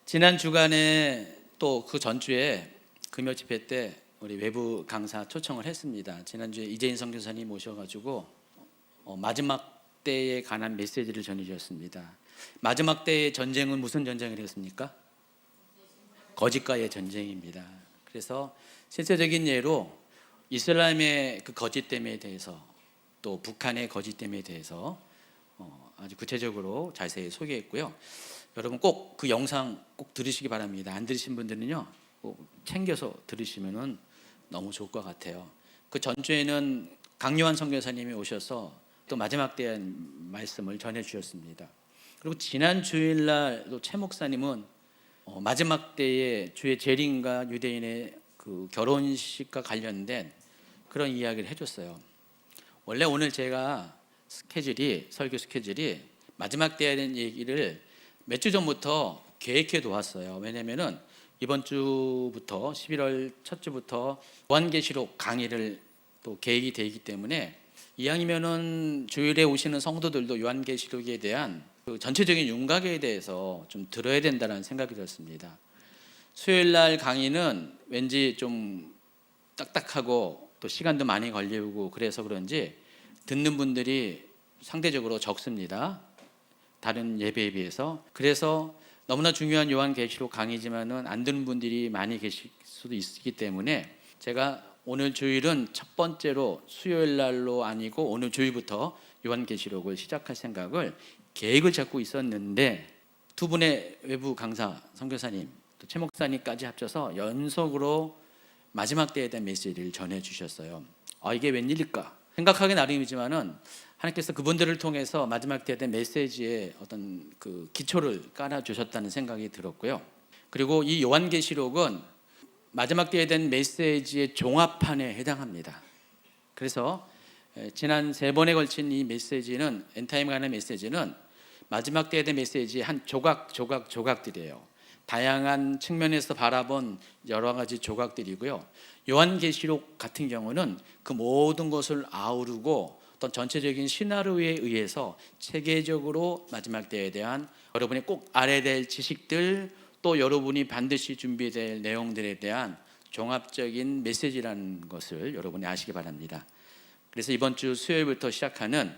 지난 주간에 또 그 전주에 금요 집회 때 우리 외부 강사 초청을 했습니다. 지난주에 이재인 선교사님 모셔가지고 마지막 때에 관한 메시지를 전해주셨습니다. 마지막 때의 전쟁은 무슨 전쟁이었습니까? 거짓과의 전쟁입니다. 그래서 실제적인 예로 이슬람의 그 거짓됨에 대해서 또 북한의 거짓됨에 대해서 아주 구체적으로 자세히 소개했고요. 여러분 꼭 그 영상 꼭 들으시기 바랍니다. 안 들으신 분들은요 꼭 챙겨서 들으시면 너무 좋을 것 같아요. 그 전주에는 강요한 선교사님이 오셔서 또 마지막 때의 말씀을 전해 주셨습니다. 그리고 지난 주일날 또 최 목사님은 마지막 때의 주의 재림과 유대인의 그 결혼식과 관련된 그런 이야기를 해줬어요. 원래 오늘 제가 설교 스케줄이 마지막 때에 대한 얘기를 몇 주 전부터 계획해 놓았어요. 왜냐면은 이번 주부터 11월 첫 주부터 요한계시록 강의를 또 계획이 되기 때문에 이왕이면은 주일에 오시는 성도들도 요한계시록에 대한 그 전체적인 윤곽에 대해서 좀 들어야 된다는 생각이 들었습니다. 수요일 날 강의는 왠지 좀 딱딱하고 또 시간도 많이 걸리고 그래서 그런지 듣는 분들이 상대적으로 적습니다. 다른 예배에 비해서. 그래서 너무나 중요한 요한계시록 강의지만은 안 듣는 분들이 많이 계실 수도 있기 때문에 제가 오늘 주일은 첫 번째로 수요일 날로 아니고 오늘 주일부터 요한계시록을 시작할 생각을 계획을 잡고 있었는데 두 분의 외부 강사 선교사님 또 최 목사님까지 합쳐서 연속으로 마지막 때에 대한 메시지를 전해 주셨어요. 이게 웬일일까 생각하기 나름이지만은 하나님께서 그분들을 통해서 마지막 때에 대한 메시지의 어떤 그 기초를 깔아 주셨다는 생각이 들었고요. 그리고 이 요한계시록은 마지막 때에 대한 메시지의 종합판에 해당합니다. 그래서 지난 3번에 걸친 이 메시지는 엔타임에 관한 메시지는 마지막 때에 대한 메시지의 한 조각들이에요. 다양한 측면에서 바라본 여러 가지 조각들이고요. 요한계시록 같은 경우는 그 모든 것을 아우르고 어떤 전체적인 시나리오에 의해서 체계적으로 마지막 때에 대한 여러분이 꼭 알아야 될 지식들 또 여러분이 반드시 준비될 내용들에 대한 종합적인 메시지라는 것을 여러분이 아시기 바랍니다. 그래서 이번 주 수요일부터 시작하는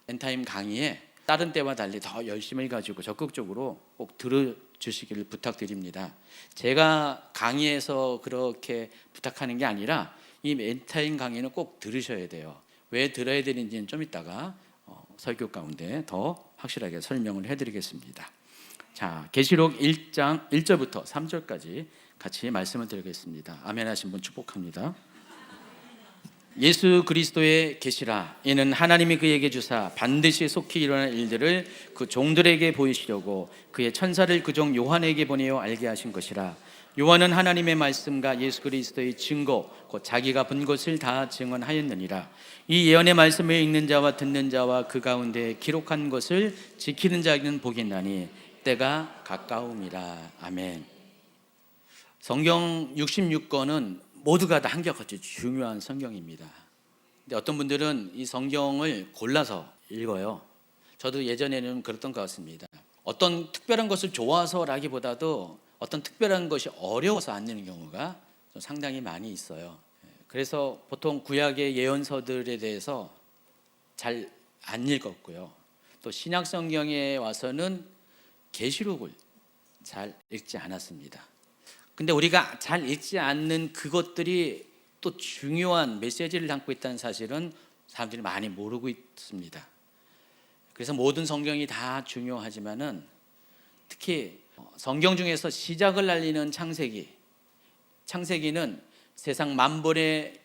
엔타임 강의에 다른 때와 달리 더 열심을 가지고 적극적으로 꼭 들어주시기를 부탁드립니다. 제가 강의에서 그렇게 부탁하는 게 아니라 이 엔타임 강의는 꼭 들으셔야 돼요. 왜 들어야 되는지는 좀 이따가 설교 가운데 더 확실하게 설명을 해드리겠습니다. 자, 계시록 1장 1절부터 3절까지 같이 말씀을 드리겠습니다. 아멘 하신 분 축복합니다. 예수 그리스도의 계시라. 이는 하나님이 그에게 주사 반드시 속히 일어날 일들을 그 종들에게 보이시려고 그의 천사를 그 종 요한에게 보내어 알게 하신 것이라. 요한은 하나님의 말씀과 예수 그리스도의 증거 곧 자기가 본 것을 다 증언하였느니라. 이 예언의 말씀을 읽는 자와 듣는 자와 그 가운데 기록한 것을 지키는 자에게는 복이 있나니 때가 가까움이라. 아멘. 성경 66권은 모두가 다 한결같이 중요한 성경입니다. 근데 어떤 분들은 이 성경을 골라서 읽어요. 저도 예전에는 그랬던 것 같습니다. 어떤 특별한 것을 좋아서라기보다도 어떤 특별한 것이 어려워서 안 읽는 경우가 상당히 많이 있어요. 그래서 보통 구약의 예언서들에 대해서 잘 안 읽었고요. 또 신약 성경에 와서는 계시록을 잘 읽지 않았습니다. 근데 우리가 잘 읽지 않는 그것들이 또 중요한 메시지를 담고 있다는 사실은 사람들이 많이 모르고 있습니다. 그래서 모든 성경이 다 중요하지만은 특히 성경 중에서 시작을 알리는 창세기는 세상 만물의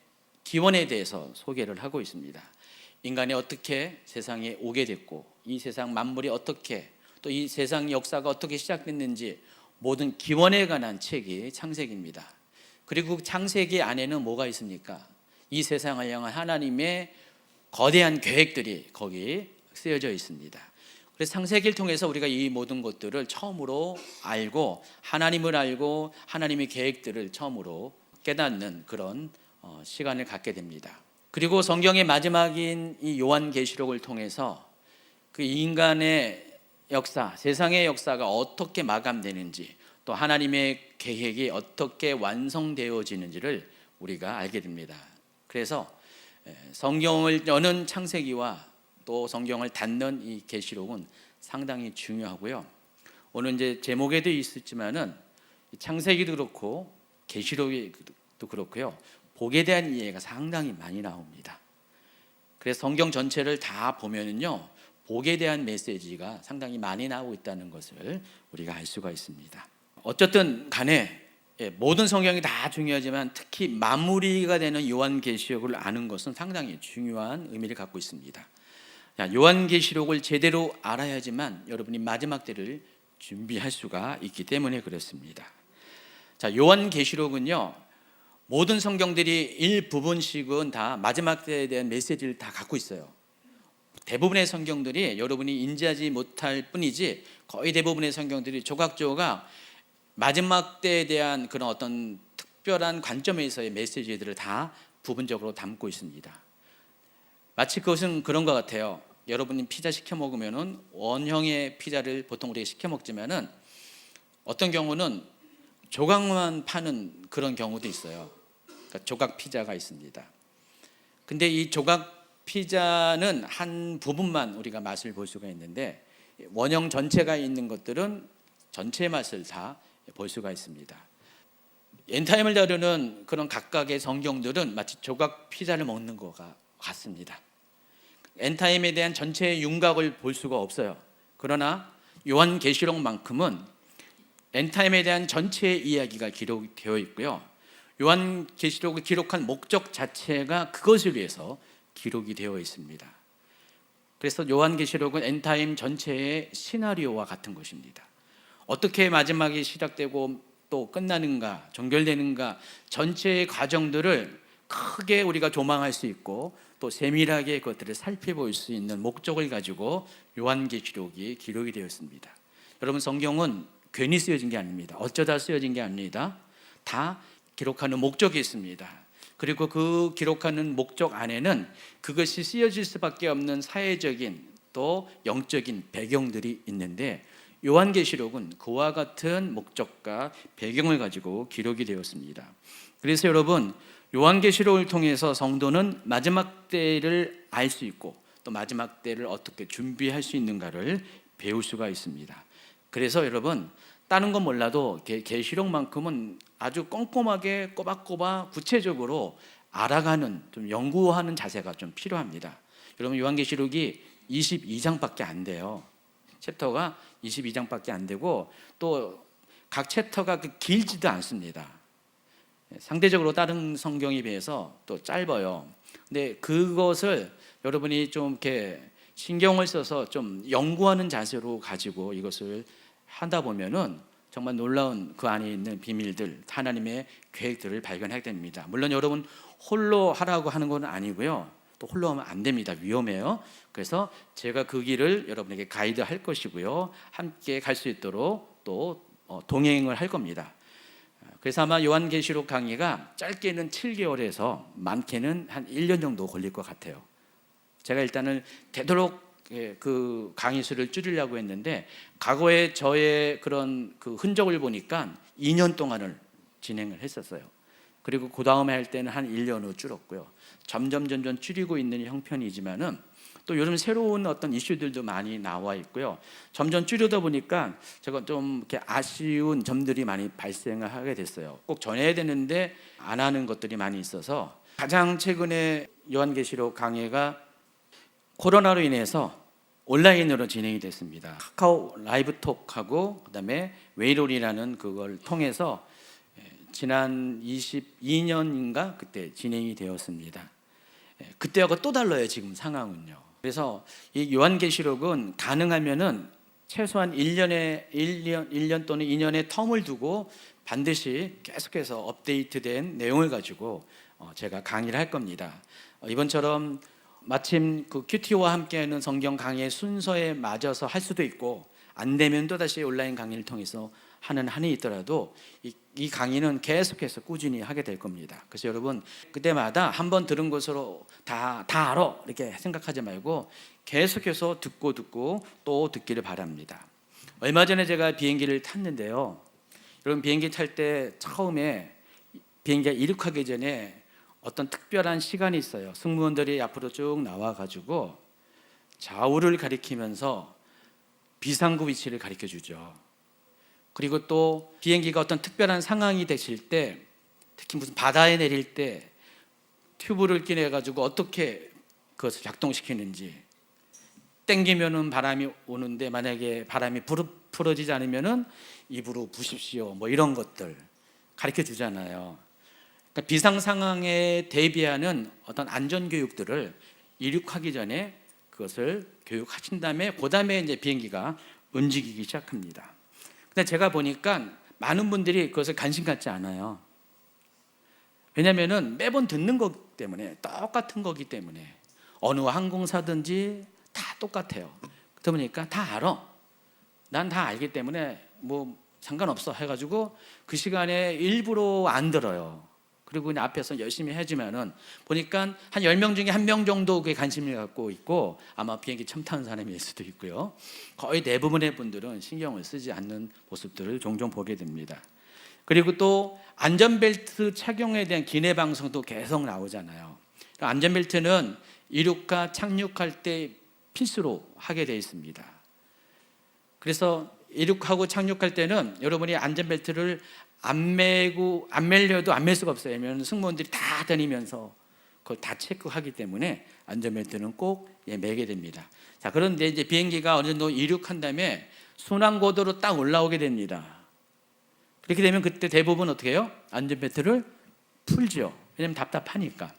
기원에 대해서 소개를 하고 있습니다. 인간이 어떻게 세상에 오게 됐고 이 세상 만물이 어떻게 또 이 세상 역사가 어떻게 시작됐는지 모든 기원에 관한 책이 창세기입니다. 그리고 창세기 안에는 뭐가 있습니까? 이 세상을 향한 하나님의 거대한 계획들이 거기 쓰여져 있습니다. 그래서 창세기를 통해서 우리가 이 모든 것들을 처음으로 알고 하나님을 알고 하나님의 계획들을 처음으로 깨닫는 그런 시간을 갖게 됩니다. 그리고 성경의 마지막인 이 요한계시록을 통해서 그 인간의 역사, 세상의 역사가 어떻게 마감되는지 또 하나님의 계획이 어떻게 완성되어지는지를 우리가 알게 됩니다. 그래서 성경을 여는 창세기와 또 성경을 닫는 이 계시록은 상당히 중요하고요. 오늘 이제 제목에도 있었지만은 창세기도 그렇고 계시록도 그렇고요. 복에 대한 이해가 상당히 많이 나옵니다. 그래서 성경 전체를 다 보면은요, 복에 대한 메시지가 상당히 많이 나오고 있다는 것을 우리가 알 수가 있습니다. 어쨌든 간에 모든 성경이 다 중요하지만 특히 마무리가 되는 요한계시록을 아는 것은 상당히 중요한 의미를 갖고 있습니다. 요한계시록을 제대로 알아야지만 여러분이 마지막 때를 준비할 수가 있기 때문에 그렇습니다. 자, 요한계시록은요, 모든 성경들이 일부분씩은 다 마지막 때에 대한 메시지를 다 갖고 있어요. 대부분의 성경들이 여러분이 인지하지 못할 뿐이지 거의 대부분의 성경들이 조각조각 마지막 때에 대한 그런 어떤 특별한 관점에서의 메시지들을 다 부분적으로 담고 있습니다. 마치 그것은 그런 것 같아요. 여러분이 피자 시켜 먹으면은 원형의 피자를 보통 우리가 시켜 먹지만은 어떤 경우는 조각만 파는 그런 경우도 있어요. 그러니까 조각 피자가 있습니다. 근데 이 조각 피자는 한 부분만 우리가 맛을 볼 수가 있는데 원형 전체가 있는 것들은 전체 맛을 다 볼 수가 있습니다. 엔타임을 다루는 그런 각각의 성경들은 마치 조각 피자를 먹는 것과 같습니다. 엔타임에 대한 전체의 윤곽을 볼 수가 없어요. 그러나 요한계시록만큼은 엔타임에 대한 전체의 이야기가 기록되어 있고요. 요한계시록을 기록한 목적 자체가 그것을 위해서 기록이 되어 있습니다. 그래서 요한계시록은 엔타임 전체의 시나리오와 같은 것입니다. 어떻게 마지막이 시작되고 또 끝나는가, 종결되는가, 전체의 과정들을 크게 우리가 조망할 수 있고 또 세밀하게 그것들을 살펴볼 수 있는 목적을 가지고 요한계시록이 기록이 되어 있습니다. 여러분, 성경은 괜히 쓰여진 게 아닙니다. 어쩌다 쓰여진 게 아닙니다. 다 기록하는 목적이 있습니다. 그리고 그 기록하는 목적 안에는 그것이 쓰여질 수밖에 없는 사회적인 또 영적인 배경들이 있는데 요한계시록은 그와 같은 목적과 배경을 가지고 기록이 되었습니다. 그래서 여러분, 요한계시록을 통해서 성도는 마지막 때를 알 수 있고 또 마지막 때를 어떻게 준비할 수 있는가를 배울 수가 있습니다. 그래서 여러분, 다른 건 몰라도 계시록만큼은 아주 꼼꼼하게 꼬박꼬박 구체적으로 알아가는, 좀 연구하는 자세가 좀 필요합니다. 여러분, 요한계시록이 22장밖에 안 돼요. 챕터가 22장밖에 안 되고 또 각 챕터가 길지도 않습니다. 상대적으로 다른 성경에 비해서 또 짧아요. 근데 그것을 여러분이 좀 이렇게 신경을 써서 좀 연구하는 자세로 가지고 이것을 하다 보면은 정말 놀라운 그 안에 있는 비밀들, 하나님의 계획들을 발견하게 됩니다. 물론 여러분 홀로 하라고 하는 건 아니고요. 또 홀로 하면 안 됩니다. 위험해요. 그래서 제가 그 길을 여러분에게 가이드할 것이고요. 함께 갈 수 있도록 또 동행을 할 겁니다. 그래서 아마 요한계시록 강의가 짧게는 7개월에서 많게는 한 1년 정도 걸릴 것 같아요. 제가 일단은 되도록 그 강의 수를 줄이려고 했는데 과거에 저의 그런 그 흔적을 보니까 2년 동안을 진행을 했었어요. 그리고 그 다음에 할 때는 한 1년으로 줄었고요. 점점 줄이고 있는 형편이지만은 또 요즘 새로운 어떤 이슈들도 많이 나와 있고요. 점점 줄이다 보니까 제가 좀 이렇게 아쉬운 점들이 많이 발생을 하게 됐어요. 꼭 전해야 되는데 안 하는 것들이 많이 있어서 가장 최근에 요한계시록 강의가 코로나로 인해서 온라인으로 진행이 됐습니다. 카카오 라이브톡하고 그다음에 웨이롤이라는 그걸 통해서 지난 22년인가 그때 진행이 되었습니다. 그때하고 또 달라요, 지금 상황은요. 그래서 이 요한계시록은 가능하면은 최소한 1년 또는 2년의 텀을 두고 반드시 계속해서 업데이트된 내용을 가지고 제가 강의를 할 겁니다. 이번처럼 마침 그 큐티와 함께하는 성경 강의 순서에 맞아서 할 수도 있고 안 되면 또다시 온라인 강의를 통해서 하는 한이 있더라도 이 강의는 계속해서 꾸준히 하게 될 겁니다. 그래서 여러분 그때마다 한번 들은 것으로 다 알아 이렇게 생각하지 말고 계속해서 듣고 또 듣기를 바랍니다. 얼마 전에 제가 비행기를 탔는데요. 여러분 비행기 탈 때 처음에 비행기가 이륙하기 전에 어떤 특별한 시간이 있어요. 승무원들이 앞으로 쭉 나와가지고 좌우를 가리키면서 비상구 위치를 가리켜 주죠. 그리고 또 비행기가 어떤 특별한 상황이 되실 때, 특히 무슨 바다에 내릴 때 튜브를 끼내 가지고 어떻게 그것을 작동시키는지, 땡기면은 바람이 오는데 만약에 바람이 풀어지지 않으면은 입으로 부십시오, 뭐 이런 것들 가르쳐 주잖아요. 그러니까 비상 상황에 대비하는 어떤 안전 교육들을 이륙하기 전에 그것을 교육하신 다음에 그다음에 이제 비행기가 움직이기 시작합니다. 근데 제가 보니까 많은 분들이 그것을 관심 갖지 않아요. 왜냐하면은 매번 듣는 거기 때문에, 똑같은 거기 때문에. 어느 항공사든지 다 똑같아요. 그러다 보니까 다 알아. 난 다 알기 때문에 뭐 상관없어 해가지고 그 시간에 일부러 안 들어요. 그리고 그냥 앞에서 열심히 해주면은 보니까 한 10명 중에 1명 정도 그에 관심을 갖고 있고, 아마 비행기 처음 타는 사람일 수도 있고요. 거의 대부분의 분들은 신경을 쓰지 않는 모습들을 종종 보게 됩니다. 그리고 또 안전벨트 착용에 대한 기내 방송도 계속 나오잖아요. 안전벨트는 이륙과 착륙할 때 필수로 하게 되어 있습니다. 그래서 이륙하고 착륙할 때는 여러분이 안전벨트를 안 멜려도 안 멜 수가 없어요. 왜냐하면 승무원들이 다 다니면서 그걸 다 체크하기 때문에 안전벨트는 꼭 매게 됩니다. 자, 그런데 이제 비행기가 어느 정도 이륙한 다음에 순항고도로 딱 올라오게 됩니다. 그렇게 되면 그때 대부분 어떻게 해요? 안전벨트를 풀죠. 왜냐하면 답답하니까.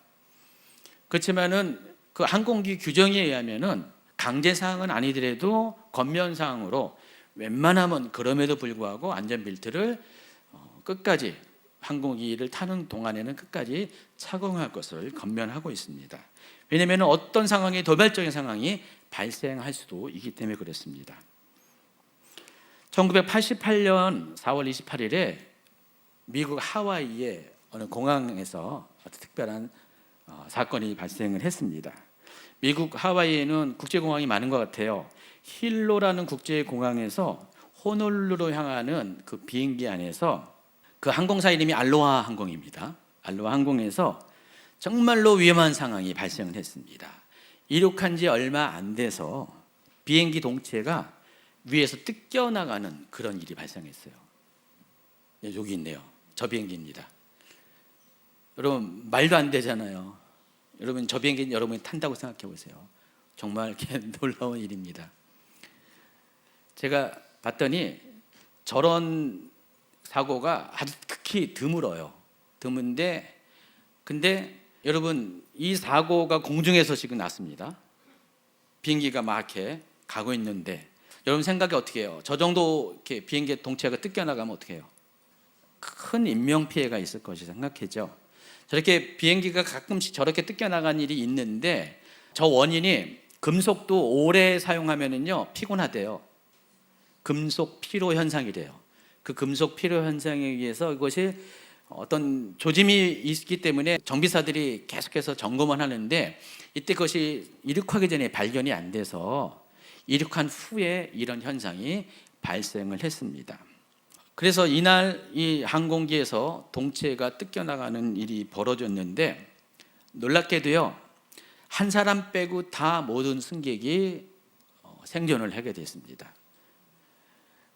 그렇지만은 그 항공기 규정에 의하면은 강제사항은 아니더라도 권면사항으로 웬만하면 그럼에도 불구하고 안전벨트를 끝까지, 항공기를 타는 동안에는 끝까지 착용할 것을 권면하고 있습니다. 왜냐하면 어떤 상황이, 도발적인 상황이 발생할 수도 있기 때문에 그렇습니다. 1988년 4월 28일에 미국 하와이의 어느 공항에서 어떤 특별한 사건이 발생을 했습니다. 미국 하와이에는 국제공항이 많은 것 같아요. 힐로라는 국제공항에서 호놀룰루로 향하는 그 비행기 안에서, 그 항공사 이름이 알로하 항공입니다. 알로하 항공에서 정말로 위험한 상황이 발생을 했습니다. 이륙한 지 얼마 안 돼서 비행기 동체가 위에서 뜯겨나가는 그런 일이 발생했어요. 여기 있네요. 저 비행기입니다. 여러분, 말도 안 되잖아요. 여러분, 저 비행기 여러분이 탄다고 생각해 보세요. 정말 이렇게 놀라운 일입니다. 제가 봤더니 저런 사고가 아주 극히 드물어요. 드문데, 근데 여러분, 이 사고가 공중에서 지금 났습니다. 비행기가 막 이렇게 가고 있는데, 여러분 생각이 어떻게 해요? 저 정도 이렇게 비행기 동체가 뜯겨나가면 어떻게 해요? 큰 인명피해가 있을 것이 생각하죠. 저렇게 비행기가 가끔씩 저렇게 뜯겨나간 일이 있는데, 저 원인이 금속도 오래 사용하면은요 피곤하대요. 금속 피로 현상이래요. 그 금속 피로 현상에 의해서 이것이 어떤 조짐이 있기 때문에 정비사들이 계속해서 점검을 하는데, 이때 그것이 이륙하기 전에 발견이 안 돼서 이륙한 후에 이런 현상이 발생을 했습니다. 그래서 이날 이 항공기에서 동체가 뜯겨나가는 일이 벌어졌는데, 놀랍게도요 한 사람 빼고 다 모든 승객이 생존을 하게 됐습니다.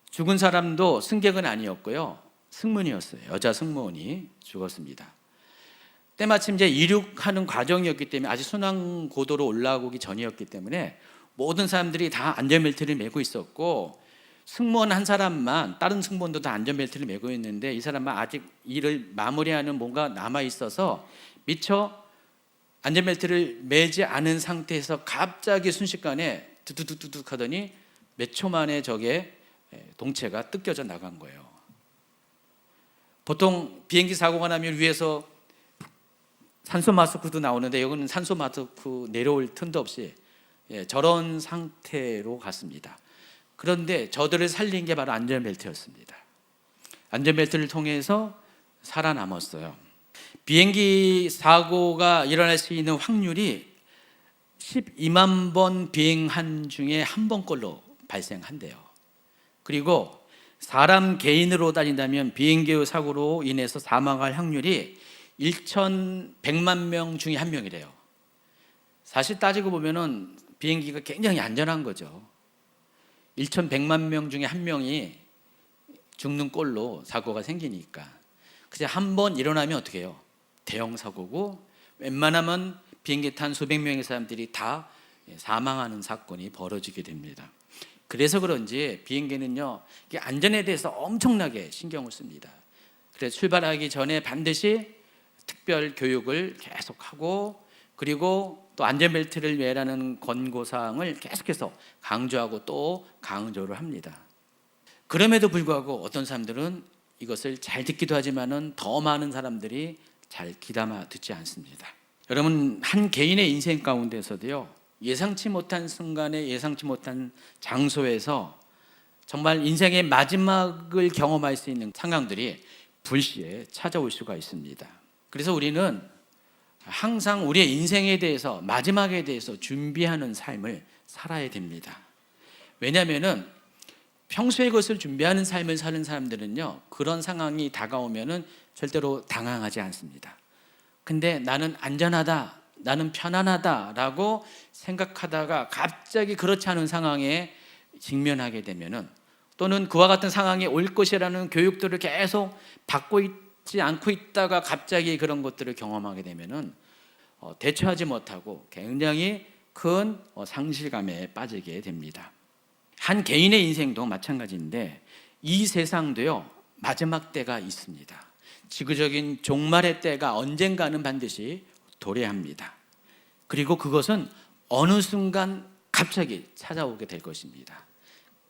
죽은 사람도 승객은 아니었고요, 승무원이었어요. 여자 승무원이 죽었습니다. 때마침 이제 이륙하는 과정이었기 때문에, 아직 순항 고도로 올라오기 전이었기 때문에 모든 사람들이 다 안전벨트를 매고 있었고, 승무원 한 사람만, 다른 승무원도 다 안전벨트를 매고 있는데 이 사람만 아직 일을 마무리하는 뭔가 남아 있어서 미처 안전벨트를 매지 않은 상태에서 갑자기 순식간에 두두두둑 하더니 몇 초 만에 저게 동체가 뜯겨져 나간 거예요. 보통 비행기 사고가 나면 위에서 산소 마스크도 나오는데 여기는 산소 마스크 내려올 틈도 없이 저런 상태로 갔습니다. 그런데 저들을 살린 게 바로 안전벨트였습니다. 안전벨트를 통해서 살아남았어요. 비행기 사고가 일어날 수 있는 확률이 12만 번 비행한 중에 한 번꼴로 발생한대요. 그리고 사람 개인으로 따진다면 비행기 사고로 인해서 사망할 확률이 1,100만 명 중에 한 명이래요. 사실 따지고 보면은 비행기가 굉장히 안전한 거죠. 1,100만 명 중에 한 명이 죽는 꼴로 사고가 생기니까. 그냥 한 번 일어나면 어떻게 해요? 대형 사고고 웬만하면 비행기 탄 수백 명의 사람들이 다 사망하는 사건이 벌어지게 됩니다. 그래서 그런지 비행기는요, 이게 안전에 대해서 엄청나게 신경을 씁니다. 그래서 출발하기 전에 반드시 특별 교육을 계속하고, 그리고 또 안전벨트를 매라는 권고사항을 계속해서 강조하고 또 강조를 합니다. 그럼에도 불구하고 어떤 사람들은 이것을 잘 듣기도 하지만은 더 많은 사람들이 잘 귀담아 듣지 않습니다. 여러분, 한 개인의 인생 가운데서도요, 예상치 못한 순간에 예상치 못한 장소에서 정말 인생의 마지막을 경험할 수 있는 상황들이 불시에 찾아올 수가 있습니다. 그래서 우리는 항상 우리의 인생에 대해서, 마지막에 대해서 준비하는 삶을 살아야 됩니다. 왜냐하면은 평소에 그것을 준비하는 삶을 사는 사람들은요, 그런 상황이 다가오면은 절대로 당황하지 않습니다. 근데 나는 안전하다, 나는 편안하다라고 생각하다가 갑자기 그렇지 않은 상황에 직면하게 되면은, 또는 그와 같은 상황이 올 것이라는 교육들을 계속 받고 있지 않고 있다가 갑자기 그런 것들을 경험하게 되면은 대처하지 못하고 굉장히 큰 상실감에 빠지게 됩니다. 한 개인의 인생도 마찬가지인데 이 세상도요, 마지막 때가 있습니다. 지구적인 종말의 때가 언젠가는 반드시 도래합니다. 그리고 그것은 어느 순간 갑자기 찾아오게 될 것입니다.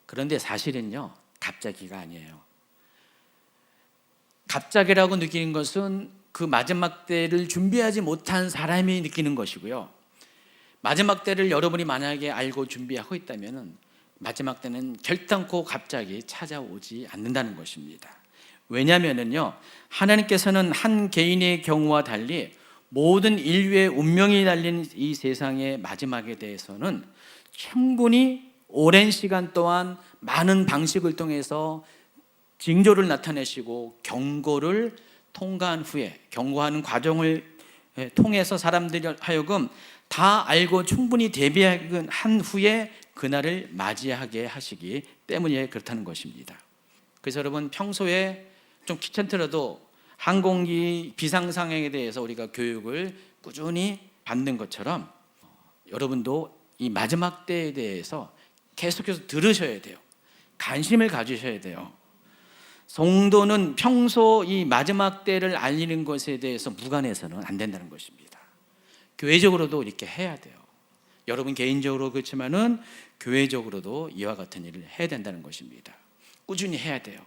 그런데 사실은요, 갑자기가 아니에요. 갑자기라고 느끼는 것은 그 마지막 때를 준비하지 못한 사람이 느끼는 것이고요, 마지막 때를 여러분이 만약에 알고 준비하고 있다면 마지막 때는 결단코 갑자기 찾아오지 않는다는 것입니다. 왜냐하면요, 하나님께서는 한 개인의 경우와 달리 모든 인류의 운명이 달린 이 세상의 마지막에 대해서는 충분히 오랜 시간 동안 많은 방식을 통해서 징조를 나타내시고 경고를 통과한 후에, 경고하는 과정을 통해서 사람들이 하여금 다 알고 충분히 대비한 후에 그날을 맞이하게 하시기 때문에 그렇다는 것입니다. 그래서 여러분, 평소에 좀 귀찮더라도 항공기 비상 상황에 대해서 우리가 교육을 꾸준히 받는 것처럼 여러분도 이 마지막 때에 대해서 계속해서 들으셔야 돼요. 관심을 가지셔야 돼요. 성도는 평소 이 마지막 때를 알리는 것에 대해서 무관해서는 안 된다는 것입니다. 교회적으로도 이렇게 해야 돼요. 여러분 개인적으로 그렇지만은 교회적으로도 이와 같은 일을 해야 된다는 것입니다. 꾸준히 해야 돼요.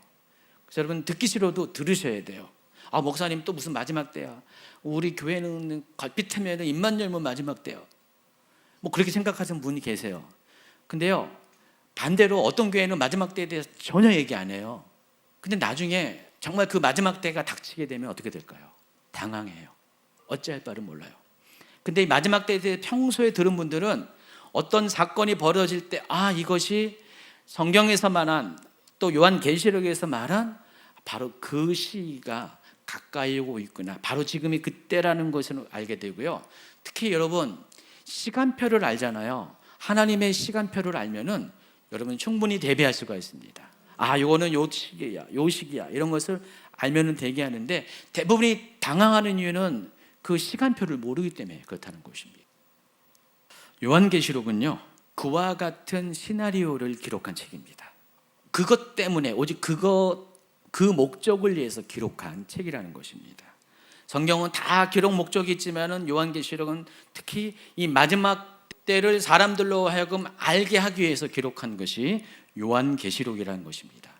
그래서 여러분, 듣기 싫어도 들으셔야 돼요. 아, 목사님 또 무슨 마지막 때야, 우리 교회는 걸핏하면 입만 열면 마지막 때요, 뭐 그렇게 생각하시는 분이 계세요. 근데요, 반대로 어떤 교회는 마지막 때에 대해서 전혀 얘기 안 해요. 근데 나중에 정말 그 마지막 때가 닥치게 되면 어떻게 될까요? 당황해요. 어찌할 바를 몰라요. 근데 이 마지막 때에 대해 평소에 들은 분들은 어떤 사건이 벌어질 때, 아, 이것이 성경에서 말한, 또 요한계시록에서 말한 바로 그 시기가 가까이 오고 있구나, 바로 지금이 그때라는 것을 알게 되고요. 특히 여러분, 시간표를 알잖아요. 하나님의 시간표를 알면은 여러분 충분히 대비할 수가 있습니다. 아, 요거는 요 시기야, 요 시기야, 이런 것을 알면은 대기하는데, 대부분이 당황하는 이유는 그 시간표를 모르기 때문에 그렇다는 것입니다. 요한계시록은요, 그와 같은 시나리오를 기록한 책입니다. 그것 때문에, 오직 그 목적을 위해서 기록한 책이라는 것입니다. 성경은 다 기록 목적이 있지만은 요한계시록은 특히 이 마지막 때를 사람들로 하여금 알게 하기 위해서 기록한 것이 요한계시록이라는 것입니다.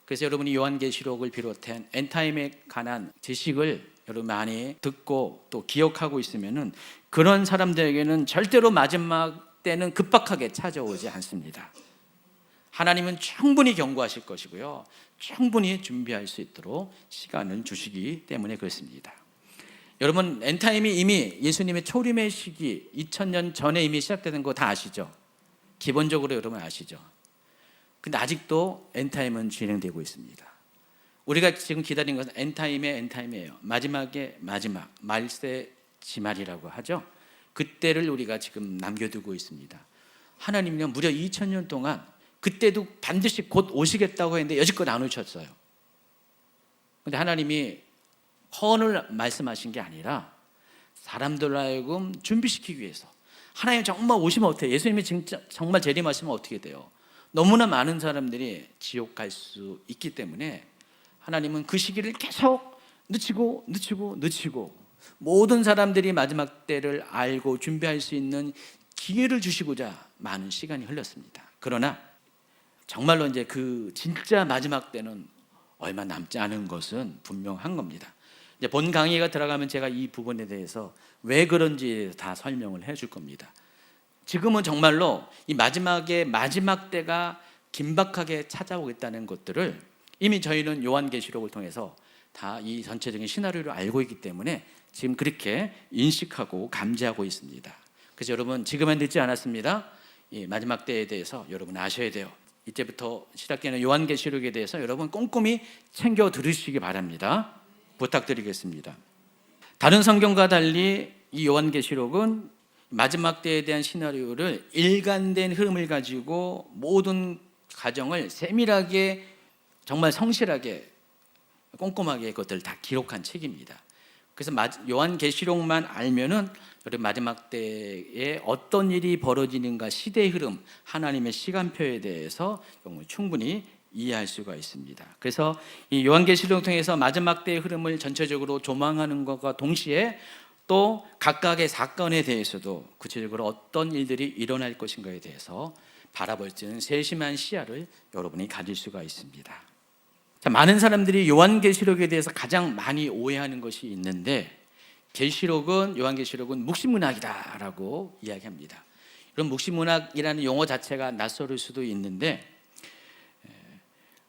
그래서 여러분이 요한계시록을 비롯한 엔타임에 관한 지식을 여러분 많이 듣고 또 기억하고 있으면은 그런 사람들에게는 절대로 마지막 때는 급박하게 찾아오지 않습니다. 하나님은 충분히 경고하실 것이고요, 충분히 준비할 수 있도록 시간을 주시기 때문에 그렇습니다. 여러분, 엔타임이 이미 예수님의 초림의 시기 2000년 전에 이미 시작되는 거 다 아시죠? 기본적으로 여러분 아시죠? 근데 아직도 엔타임은 진행되고 있습니다. 우리가 지금 기다리는 것은 엔타임의 엔타임이에요. 마지막의 마지막, 말세 지말이라고 하죠. 그때를 우리가 지금 남겨두고 있습니다. 하나님은요 무려 2000년 동안 그때도 반드시 곧 오시겠다고 했는데 여지껏 안 오셨어요. 근데 하나님이 헌을 말씀하신 게 아니라 사람들로 하여금 준비시키기 위해서, 하나님 정말 오시면 어떻게 해요? 예수님이 진짜 정말 재림하시면 어떻게 돼요? 너무나 많은 사람들이 지옥 갈 수 있기 때문에 하나님은 그 시기를 계속 늦추고 모든 사람들이 마지막 때를 알고 준비할 수 있는 기회를 주시고자 많은 시간이 흘렀습니다. 그러나 정말로 이제 그 진짜 마지막 때는 얼마 남지 않은 것은 분명한 겁니다. 이제 본 강의가 들어가면 제가 이 부분에 대해서 왜 그런지 다 설명을 해줄 겁니다. 지금은 정말로 이 마지막에 마지막 때가 긴박하게 찾아오겠다는 것들을 이미 저희는 요한계시록을 통해서 다 이 전체적인 시나리오를 알고 있기 때문에 지금 그렇게 인식하고 감지하고 있습니다. 그래서 여러분 지금은 늦지 않았습니다. 이 마지막 때에 대해서 여러분 아셔야 돼요. 이제부터 시작되는 요한계시록에 대해서 여러분 꼼꼼히 챙겨 들으시기 바랍니다. 부탁드리겠습니다. 다른 성경과 달리 이 요한계시록은 마지막 때에 대한 시나리오를 일관된 흐름을 가지고 모든 과정을 세밀하게 정말 성실하게 꼼꼼하게 그것들을 다 기록한 책입니다. 그래서 요한계시록만 알면은 여러분 마지막 때에 어떤 일이 벌어지는가, 시대의 흐름, 하나님의 시간표에 대해서 충분히 이해할 수가 있습니다. 그래서 이 요한계시록을 통해서 마지막 때의 흐름을 전체적으로 조망하는 것과 동시에 또 각각의 사건에 대해서도 구체적으로 어떤 일들이 일어날 것인가에 대해서 바라볼 수 있는 세심한 시야를 여러분이 가질 수가 있습니다. 자, 많은 사람들이 요한계시록에 대해서 가장 많이 오해하는 것이 있는데, 요한계시록은 묵시문학이다라고 이야기합니다. 그럼 묵시문학이라는 용어 자체가 낯설을 수도 있는데,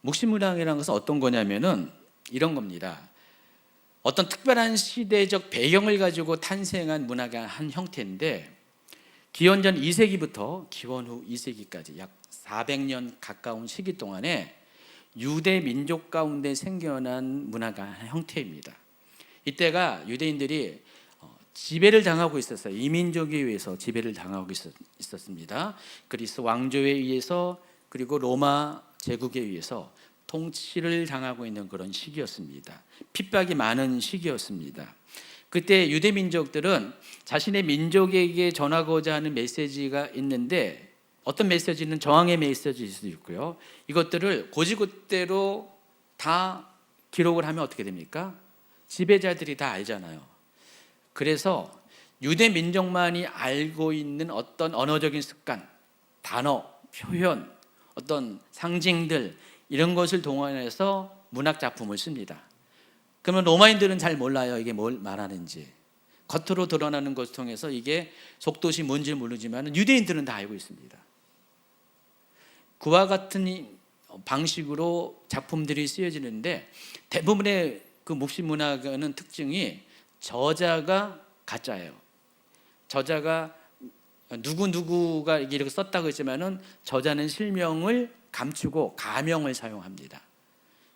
묵시문학이라는 것은 어떤 거냐면은 이런 겁니다. 어떤 특별한 시대적 배경을 가지고 탄생한 문학의 한 형태인데, 기원전 2세기부터 기원 후 2세기까지 약 400년 가까운 시기 동안에 유대 민족 가운데 생겨난 문화가 형태입니다. 이때가 유대인들이 지배를 당하고 있었어요. 이민족에 의해서 지배를 당하고 있었습니다. 그리스 왕조에 의해서, 그리고 로마 제국에 의해서 통치를 당하고 있는 그런 시기였습니다. 핍박이 많은 시기였습니다. 그때 유대 민족들은 자신의 민족에게 전하고자 하는 메시지가 있는데, 어떤 메시지는 저항의 메시지일 수도 있고요. 이것들을 곧이곧대로 다 기록을 하면 어떻게 됩니까? 지배자들이 다 알잖아요. 그래서 유대 민족만이 알고 있는 어떤 언어적인 습관, 단어, 표현, 어떤 상징들, 이런 것을 동원해서 문학 작품을 씁니다. 그러면 로마인들은 잘 몰라요. 이게 뭘 말하는지. 겉으로 드러나는 것을 통해서 이게 속뜻이 뭔지 모르지만 유대인들은 다 알고 있습니다. 그와 같은 방식으로 작품들이 쓰여지는데, 대부분의 그 묵시문학은 특징이 저자가 가짜예요. 저자가 누구가 이렇게 썼다고 했지만은 저자는 실명을 감추고 가명을 사용합니다.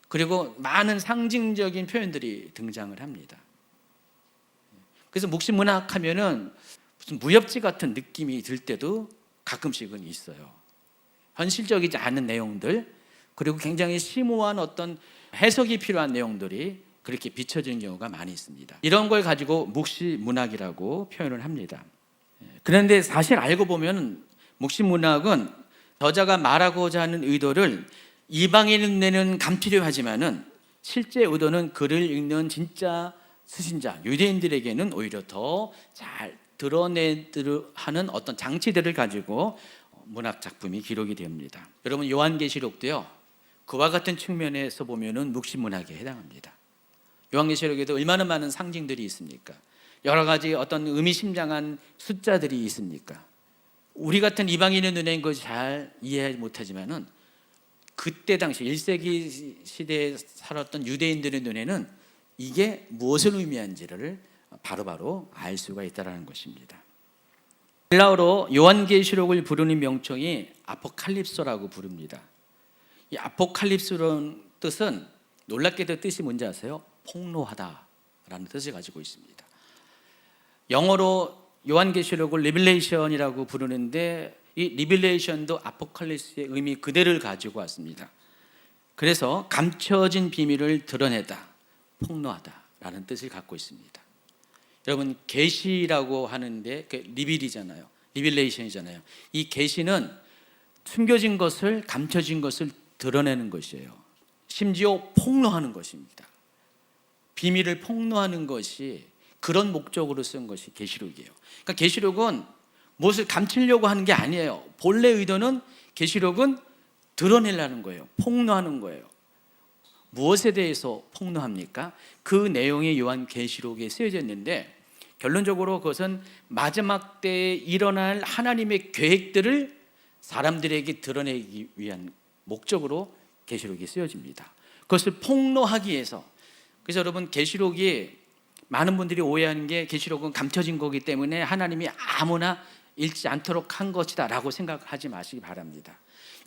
그리고 많은 상징적인 표현들이 등장을 합니다. 그래서 묵시문학 하면은 무슨 무협지 같은 느낌이 들 때도 가끔씩은 있어요. 현실적이지 않은 내용들, 그리고 굉장히 심오한 어떤 해석이 필요한 내용들이 그렇게 비춰지는 경우가 많이 있습니다. 이런 걸 가지고 묵시문학이라고 표현을 합니다. 그런데 사실 알고 보면 묵시문학은 저자가 말하고자 하는 의도를 이방인의 눈에는 감추려 하지만은 실제 의도는 글을 읽는 진짜 수신자, 유대인들에게는 오히려 더 잘 드러내도록 하는 어떤 장치들을 가지고 문학 작품이 기록이 됩니다. 여러분 요한계시록도요, 그와 같은 측면에서 보면은 묵시문학에 해당합니다. 요한계시록에도 얼마나 많은 상징들이 있습니까? 여러 가지 어떤 의미심장한 숫자들이 있습니까? 우리 같은 이방인의 눈에는 그것이 잘 이해 못하지만은 그때 당시 1세기 시대에 살았던 유대인들의 눈에는 이게 무엇을 의미하는지를 바로바로 알 수가 있다는 것입니다. 헬라어로 요한계시록을 부르는 명칭이 아포칼립소라고 부릅니다. 이 아포칼립스라는 뜻은 놀랍게도 뜻이 뭔지 아세요? 폭로하다라는 뜻을 가지고 있습니다. 영어로 요한계시록을 리빌레이션이라고 부르는데 이 리빌레이션도 아포칼립스의 의미 그대로를 가지고 왔습니다. 그래서 감춰진 비밀을 드러내다, 폭로하다라는 뜻을 갖고 있습니다. 여러분, 계시라고 하는데 그 리빌이잖아요. 리빌레이션이잖아요. 이 계시는 숨겨진 것을, 감춰진 것을 드러내는 것이에요. 심지어 폭로하는 것입니다. 비밀을 폭로하는 것이 그런 목적으로 쓴 것이 계시록이에요. 그러니까 계시록은 무엇을 감추려고 하는 게 아니에요. 본래 의도는 계시록은 드러내려는 거예요. 폭로하는 거예요. 무엇에 대해서 폭로합니까? 그 내용이 요한계시록에 쓰여져 있는데 결론적으로 그것은 마지막 때에 일어날 하나님의 계획들을 사람들에게 드러내기 위한 목적으로 계시록이 쓰여집니다. 그것을 폭로하기 위해서. 그래서 여러분, 계시록이 많은 분들이 오해하는 게 계시록은 감춰진 거기 때문에 하나님이 아무나 읽지 않도록 한 것이다 라고 생각하지 마시기 바랍니다.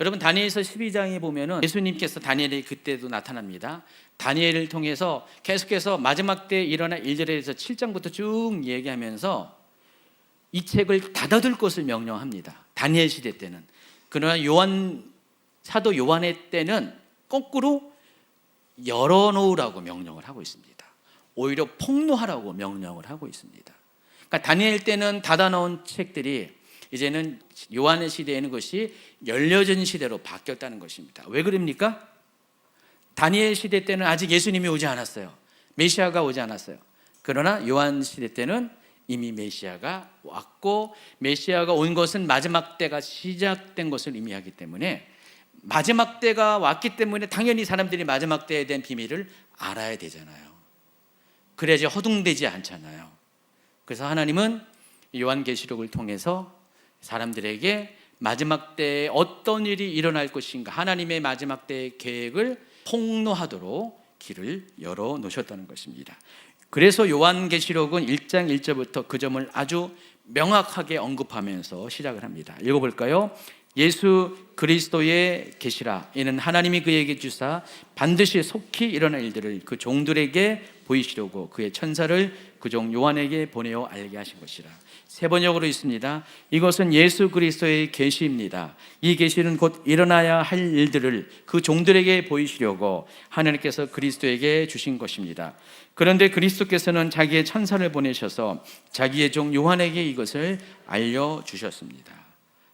여러분, 다니엘서 12장에 보면은 예수님께서 다니엘에게 그때도 나타납니다. 다니엘을 통해서 계속해서 마지막 때 일어날 일들에 대해서 7장부터 쭉 얘기하면서 이 책을 닫아둘 것을 명령합니다. 다니엘 시대 때는. 그러나 사도 요한의 때는 거꾸로 열어놓으라고 명령을 하고 있습니다. 오히려 폭로하라고 명령을 하고 있습니다. 그러니까 다니엘 때는 닫아놓은 책들이 이제는 요한의 시대에는 것이 열려진 시대로 바뀌었다는 것입니다. 왜 그럽니까? 다니엘 시대 때는 아직 예수님이 오지 않았어요. 메시아가 오지 않았어요. 그러나 요한 시대 때는 이미 메시아가 왔고, 메시아가 온 것은 마지막 때가 시작된 것을 의미하기 때문에, 마지막 때가 왔기 때문에 당연히 사람들이 마지막 때에 대한 비밀을 알아야 되잖아요. 그래야지 허둥대지 않잖아요. 그래서 하나님은 요한계시록을 통해서 사람들에게 마지막 때에 어떤 일이 일어날 것인가, 하나님의 마지막 때의 계획을 폭로하도록 길을 열어 놓으셨다는 것입니다. 그래서 요한계시록은 1장 1절부터 그 점을 아주 명확하게 언급하면서 시작을 합니다. 읽어볼까요? 예수 그리스도의 계시라. 이는 하나님이 그에게 주사 반드시 속히 일어날 일들을 그 종들에게 보이시려고 그의 천사를 그 종 요한에게 보내어 알게 하신 것이라. 세 번역으로 있습니다. 이것은 예수 그리스도의 계시입니다. 이 계시는 곧 일어나야 할 일들을 그 종들에게 보이시려고 하나님께서 그리스도에게 주신 것입니다. 그런데 그리스도께서는 자기의 천사를 보내셔서 자기의 종 요한에게 이것을 알려주셨습니다.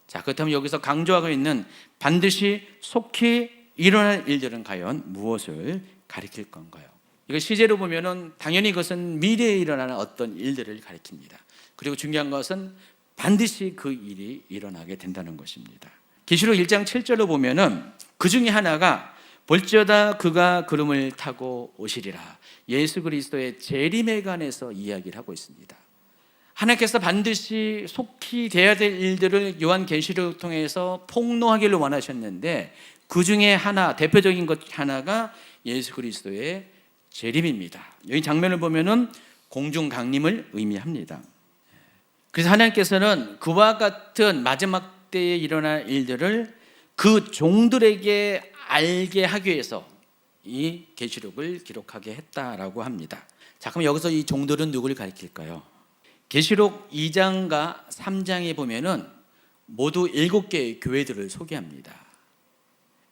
자, 그렇다면 여기서 강조하고 있는 반드시 속히 일어날 일들은 과연 무엇을 가리킬 건가요? 이거 시제로 보면은 당연히 그것은 미래에 일어나는 어떤 일들을 가리킵니다. 그리고 중요한 것은 반드시 그 일이 일어나게 된다는 것입니다. 계시록 1장 7절로 보면은 그 중에 하나가 볼지어다 그가 구름을 타고 오시리라. 예수 그리스도의 재림에 관해서 이야기를 하고 있습니다. 하나님께서 반드시 속히 돼야 될 일들을 요한계시록을 통해서 폭로하기를 원하셨는데 그 중에 하나, 대표적인 것 하나가 예수 그리스도의 재림입니다. 여기 장면을 보면은 공중 강림을 의미합니다. 그래서 하나님께서는 그와 같은 마지막 때에 일어날 일들을 그 종들에게 알게 하기 위해서 이 계시록을 기록하게 했다라고 합니다. 자, 그럼 여기서 이 종들은 누구를 가리킬까요? 계시록 2장과 3장에 보면은 모두 7개의 교회들을 소개합니다.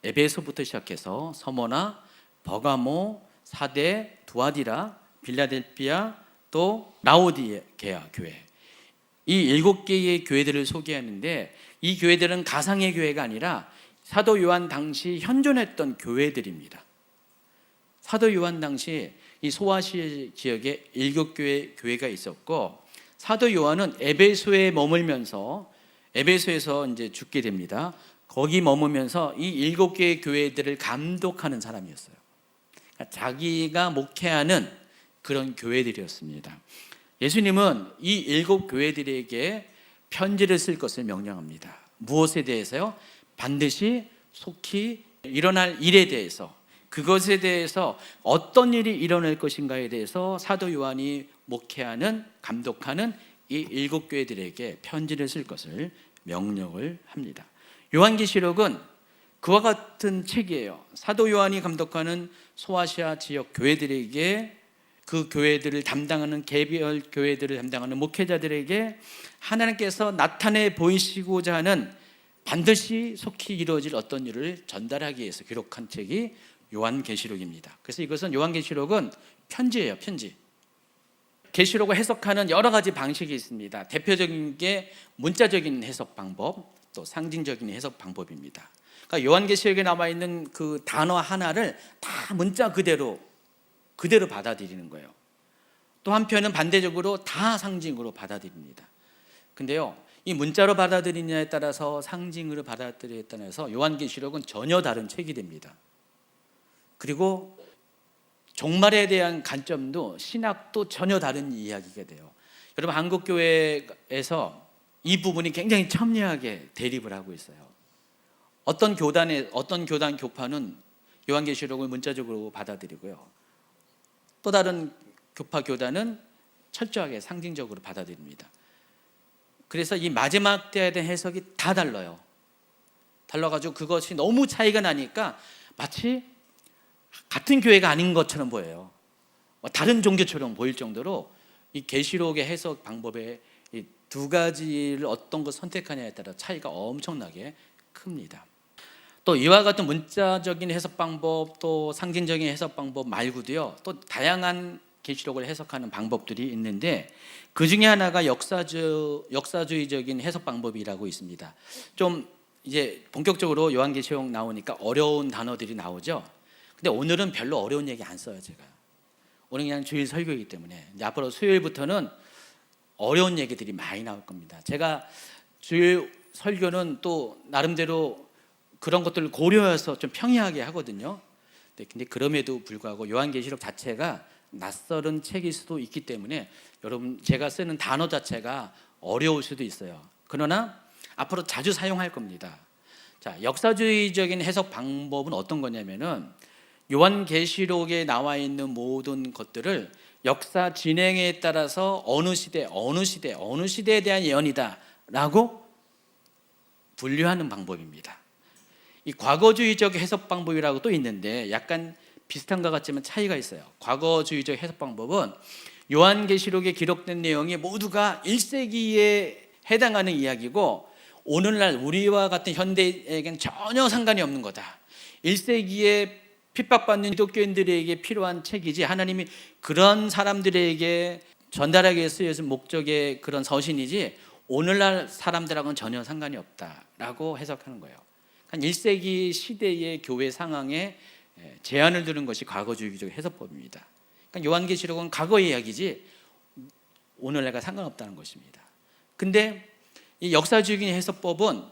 에베소부터 시작해서 서머나, 버가모, 사대, 두아디라, 빌라델피아, 또 라오디게아 교회, 이 7개의 교회들을 소개하는데 이 교회들은 가상의 교회가 아니라 사도 요한 당시 현존했던 교회들입니다. 사도 요한 당시 이 소아시아 지역에 7교회 교회가 있었고, 사도 요한은 에베소에 머물면서 에베소에서 이제 죽게 됩니다. 거기 머무면서 이 7개의 교회들을 감독하는 사람이었어요. 그러니까 자기가 목회하는 그런 교회들이었습니다. 예수님은 이 7교회들에게 편지를 쓸 것을 명령합니다. 무엇에 대해서요? 반드시 속히 일어날 일에 대해서, 그것에 대해서 어떤 일이 일어날 것인가에 대해서 사도 요한이 목회하는, 감독하는 이 7교회들에게 편지를 쓸 것을 명령을 합니다. 요한계시록은 그와 같은 책이에요. 사도 요한이 감독하는 소아시아 지역 교회들에게, 그 교회들을 담당하는 개별 교회들을 담당하는 목회자들에게 하나님께서 나타내 보이시고자 하는 반드시 속히 이루어질 어떤 일을 전달하기 위해서 기록한 책이 요한계시록입니다. 그래서 이것은 요한계시록은 편지예요, 편지. 계시록을 해석하는 여러 가지 방식이 있습니다. 대표적인 게 문자적인 해석 방법, 또 상징적인 해석 방법입니다. 그러니까 요한계시록에 나와 있는 그 단어 하나를 다 문자 그대로 받아들이는 거예요. 또 한편은 반대적으로 다 상징으로 받아들입니다. 근데요, 이 문자로 받아들이냐에 따라서 상징으로 받아들이냐에 따라서 요한계시록은 전혀 다른 책이 됩니다. 그리고 종말에 대한 관점도 신학도 전혀 다른 이야기가 돼요. 여러분, 한국교회에서 이 부분이 굉장히 첨예하게 대립을 하고 있어요. 어떤 교단 교파는 요한계시록을 문자적으로 받아들이고요, 또 다른 교파 교단은 철저하게 상징적으로 받아들입니다. 그래서 이 마지막 때에 대한 해석이 다 달라가지고 그것이 너무 차이가 나니까 마치 같은 교회가 아닌 것처럼 보여요. 다른 종교처럼 보일 정도로 이 계시록의 해석 방법의 이 두 가지를 어떤 것 선택하냐에 따라 차이가 엄청나게 큽니다. 또 이와 같은 문자적인 해석 방법, 또 상징적인 해석 방법 말고도요, 또 다양한 계시록을 해석하는 방법들이 있는데, 그 중에 하나가 역사주의적인 해석 방법이라고 있습니다. 좀 이제 본격적으로 요한계시록 나오니까 어려운 단어들이 나오죠. 근데 오늘은 별로 어려운 얘기 안 써요. 제가 오늘 그냥 주일 설교이기 때문에 이제 앞으로 수요일부터는 어려운 얘기들이 많이 나올 겁니다. 제가 주일 설교는 또 나름대로 그런 것들을 고려해서 좀 평이하게 하거든요. 근데 그럼에도 불구하고 요한계시록 자체가 낯설은 책일 수도 있기 때문에 여러분, 제가 쓰는 단어 자체가 어려울 수도 있어요. 그러나 앞으로 자주 사용할 겁니다. 자, 역사주의적인 해석 방법은 어떤 거냐면은 요한계시록에 나와 있는 모든 것들을 역사 진행에 따라서 어느 시대에 대한 예언이다라고 분류하는 방법입니다. 이 과거주의적 해석 방법이라고 또 있는데 약간 비슷한 것 같지만 차이가 있어요. 과거주의적 해석 방법은 요한계시록에 기록된 내용이 모두가 1세기에 해당하는 이야기고 오늘날 우리와 같은 현대에겐 전혀 상관이 없는 거다. 1세기에 핍박받는 기독교인들에게 필요한 책이지 하나님이 그런 사람들에게 전달하기 위해 쓰여진 목적의 그런 서신이지 오늘날 사람들하고는 전혀 상관이 없다라고 해석하는 거예요. 1세기 시대의 교회 상황에 제한을 두는 것이 과거주의적 해석법입니다. 그러니까 요한계시록은 과거의 이야기지 오늘날과 상관없다는 것입니다. 근데 이 역사주의적인 해석법은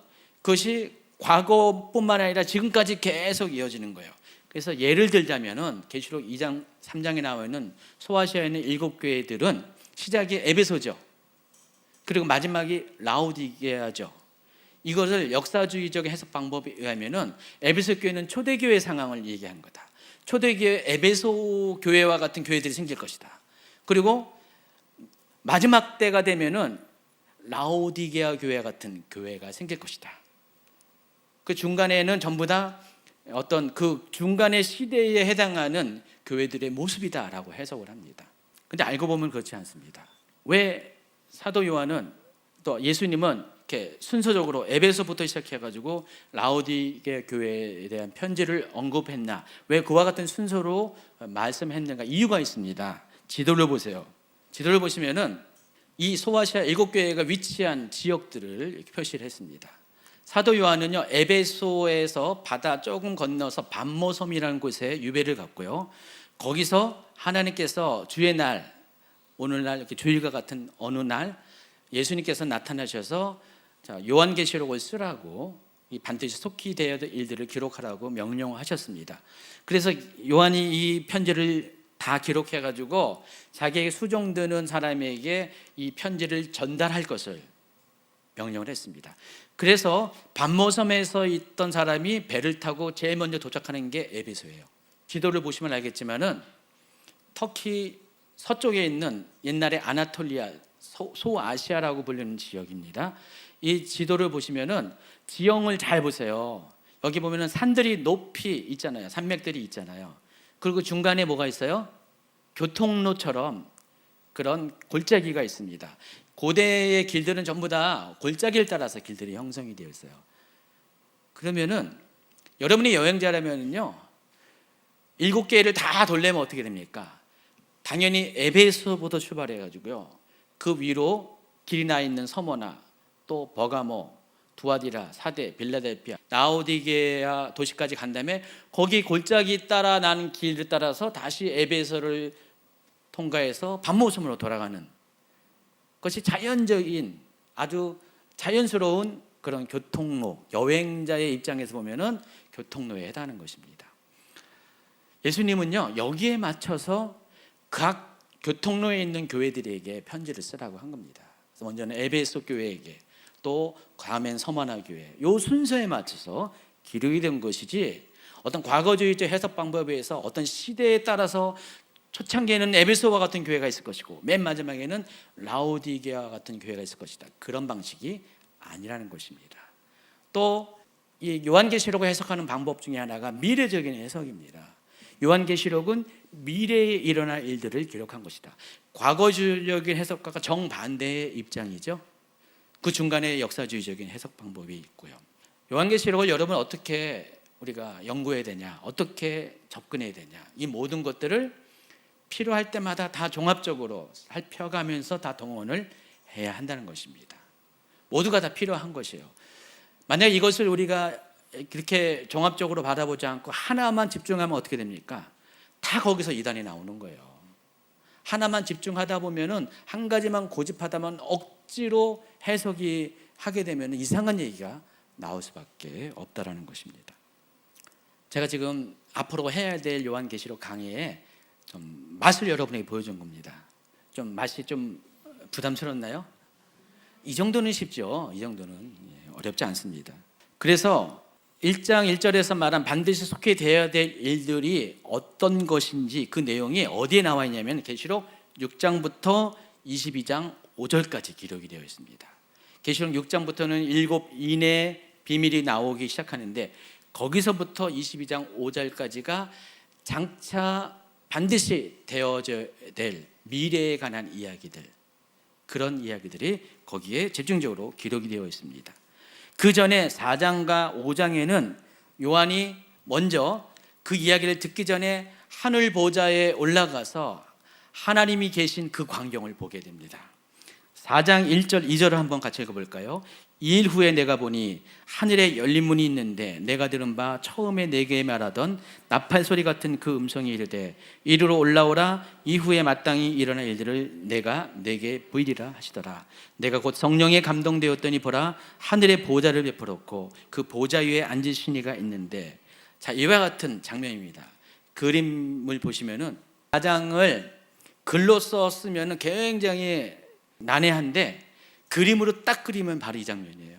그것이 과거뿐만 아니라 지금까지 계속 이어지는 거예요. 그래서 예를 들자면은 계시록 2장 3장에 나와 있는 소아시아에 있는 7교회들은 시작이 에베소죠. 그리고 마지막이 라오디게아죠. 이것을 역사주의적 해석 방법에 의하면은 에베소 교회는 초대교회 상황을 얘기한 거다. 초대교회 에베소 교회와 같은 교회들이 생길 것이다. 그리고 마지막 때가 되면은 라오디게아 교회 같은 교회가 생길 것이다. 그 중간에는 전부 다 어떤 그 중간의 시대에 해당하는 교회들의 모습이다라고 해석을 합니다. 근데 알고 보면 그렇지 않습니다. 왜 사도 요한은 또 예수님은 이렇게 순서적으로 에베소부터 시작해가지고 라오디게 교회에 대한 편지를 언급했나? 왜 그와 같은 순서로 말씀했는가? 이유가 있습니다. 지도를 보세요. 지도를 보시면은 이 소아시아 7교회가 위치한 지역들을 이렇게 표시를 했습니다. 사도 요한은요, 에베소에서 바다 조금 건너서 밤모섬이라는 곳에 유배를 갔고요, 거기서 하나님께서 주의 날, 오늘날 이렇게 주일과 같은 어느 날 예수님께서 나타나셔서 요한계시록을 쓰라고, 이 반드시 속히 되어야 될 일들을 기록하라고 명령하셨습니다. 그래서 요한이 이 편지를 다 기록해가지고 자기에게 수종드는 사람에게 이 편지를 전달할 것을 명령을 했습니다. 그래서 밤모섬에서 있던 사람이 배를 타고 제일 먼저 도착하는 게 에베소예요. 지도를 보시면 알겠지만은 터키 서쪽에 있는 옛날에 아나톨리아, 소아시아라고 불리는 지역입니다. 이 지도를 보시면은 지형을 잘 보세요. 여기 보면은 산들이 높이 있잖아요. 산맥들이 있잖아요. 그리고 중간에 뭐가 있어요? 교통로처럼 그런 골짜기가 있습니다. 고대의 길들은 전부 다 골짜기를 따라서 길들이 형성이 되어 있어요. 그러면은 여러분이 여행자라면요, 7개를 다 돌려면 어떻게 됩니까? 당연히 에베소부터 출발해 가지고요, 그 위로 길이 나 있는 서머나 또 버가모, 두아디라, 사대, 빌라델피아, 라오디게아 도시까지 간 다음에 거기 골짜기 따라 나는 길을 따라서 다시 에베소를 통과해서 밤모섬으로 돌아가는 것이 자연적인, 아주 자연스러운 그런 교통로, 여행자의 입장에서 보면은 교통로에 해당하는 것입니다. 예수님은요, 여기에 맞춰서 각 교통로에 있는 교회들에게 편지를 쓰라고 한 겁니다. 그래서 먼저는 에베소 교회에게, 또 다음엔 서머나 교회, 요 순서에 맞춰서 기록이 된 것이지, 어떤 과거주의적 해석 방법에 의해서 어떤 시대에 따라서 초창기에는 에베소와 같은 교회가 있을 것이고 맨 마지막에는 라오디게아 같은 교회가 있을 것이다, 그런 방식이 아니라는 것입니다. 또 이 요한계시록을 해석하는 방법 중에 하나가 미래적인 해석입니다. 요한계시록은 미래에 일어날 일들을 기록한 것이다. 과거주의적인 해석과 정반대의 입장이죠. 그 중간에 역사주의적인 해석 방법이 있고요. 요한계시록을 여러분 어떻게 우리가 연구해야 되냐, 어떻게 접근해야 되냐, 이 모든 것들을 필요할 때마다 다 종합적으로 살펴가면서 다 동원을 해야 한다는 것입니다. 모두가 다 필요한 것이에요. 만약 이것을 우리가 그렇게 종합적으로 받아보지 않고 하나만 집중하면 어떻게 됩니까? 다 거기서 이단이 나오는 거예요. 하나만 집중하다 보면은, 한 가지만 고집하다만 억지로 해석이 하게 되면 이상한 얘기가 나올 수밖에 없다라는 것입니다. 제가 지금 앞으로 해야 될 요한계시록 강의에 좀 맛을 여러분에게 보여준 겁니다. 좀 맛이 좀 부담스럽나요? 이 정도는 쉽죠. 이 정도는 어렵지 않습니다. 그래서 1장 1절에서 말한 반드시 속해 되어야 될 일들이 어떤 것인지, 그 내용이 어디에 나와 있냐면 계시록 6장부터 22장 5절까지 기록이 되어 있습니다. 계시록 6장부터는 7인의 비밀이 나오기 시작하는데, 거기서부터 22장 5절까지가 장차 반드시 되어져야 될 미래에 관한 이야기들, 그런 이야기들이 거기에 집중적으로 기록이 되어 있습니다. 그 전에 4장과 5장에는 요한이 먼저 그 이야기를 듣기 전에 하늘 보좌에 올라가서 하나님이 계신 그 광경을 보게 됩니다. 4장 1절 2절을 한번 같이 읽어볼까요? 2일 후에 내가 보니 하늘에 열린 문이 있는데, 내가 들은 바 처음에 내게 말하던 나팔 소리 같은 그 음성이 이르되 이리로 올라오라, 이후에 마땅히 일어날 일들을 내가 내게 보이리라 하시더라. 내가 곧 성령에 감동되었더니 보라, 하늘의 보좌를 베풀었고 그 보좌 위에 앉으신 이가 있는데. 자, 이와 같은 장면입니다. 그림을 보시면은 4장을 글로 썼으면 굉장히 난해한데, 그림으로 딱 그리면 바로 이 장면이에요.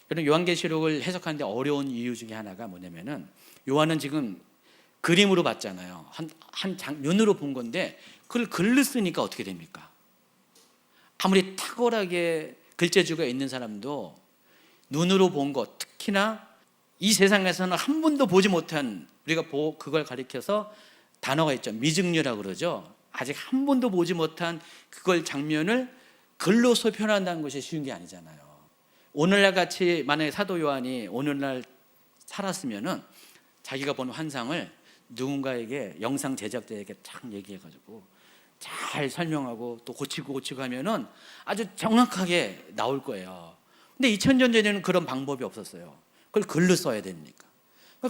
여러분, 요한계시록을 해석하는데 어려운 이유 중에 하나가 뭐냐면은, 요한은 지금 그림으로 봤잖아요. 한 장면으로 본 건데 그걸 글로 쓰니까 어떻게 됩니까? 아무리 탁월하게 글재주가 있는 사람도 눈으로 본 것, 특히나 이 세상에서는 한 번도 보지 못한, 우리가 그걸 가리켜서 단어가 있죠. 미증류라고 그러죠. 아직 한 번도 보지 못한 그걸, 장면을 글로 표현한다는 것이 쉬운 게 아니잖아요. 오늘날 같이 만약에 사도 요한이 오늘날 살았으면은 자기가 본 환상을 누군가에게, 영상 제작자에게 쫙 얘기해가지고 잘 설명하고 또 고치고 하면은 아주 정확하게 나올 거예요. 근데 2000년 전에는 그런 방법이 없었어요. 그걸 글로 써야 됩니까?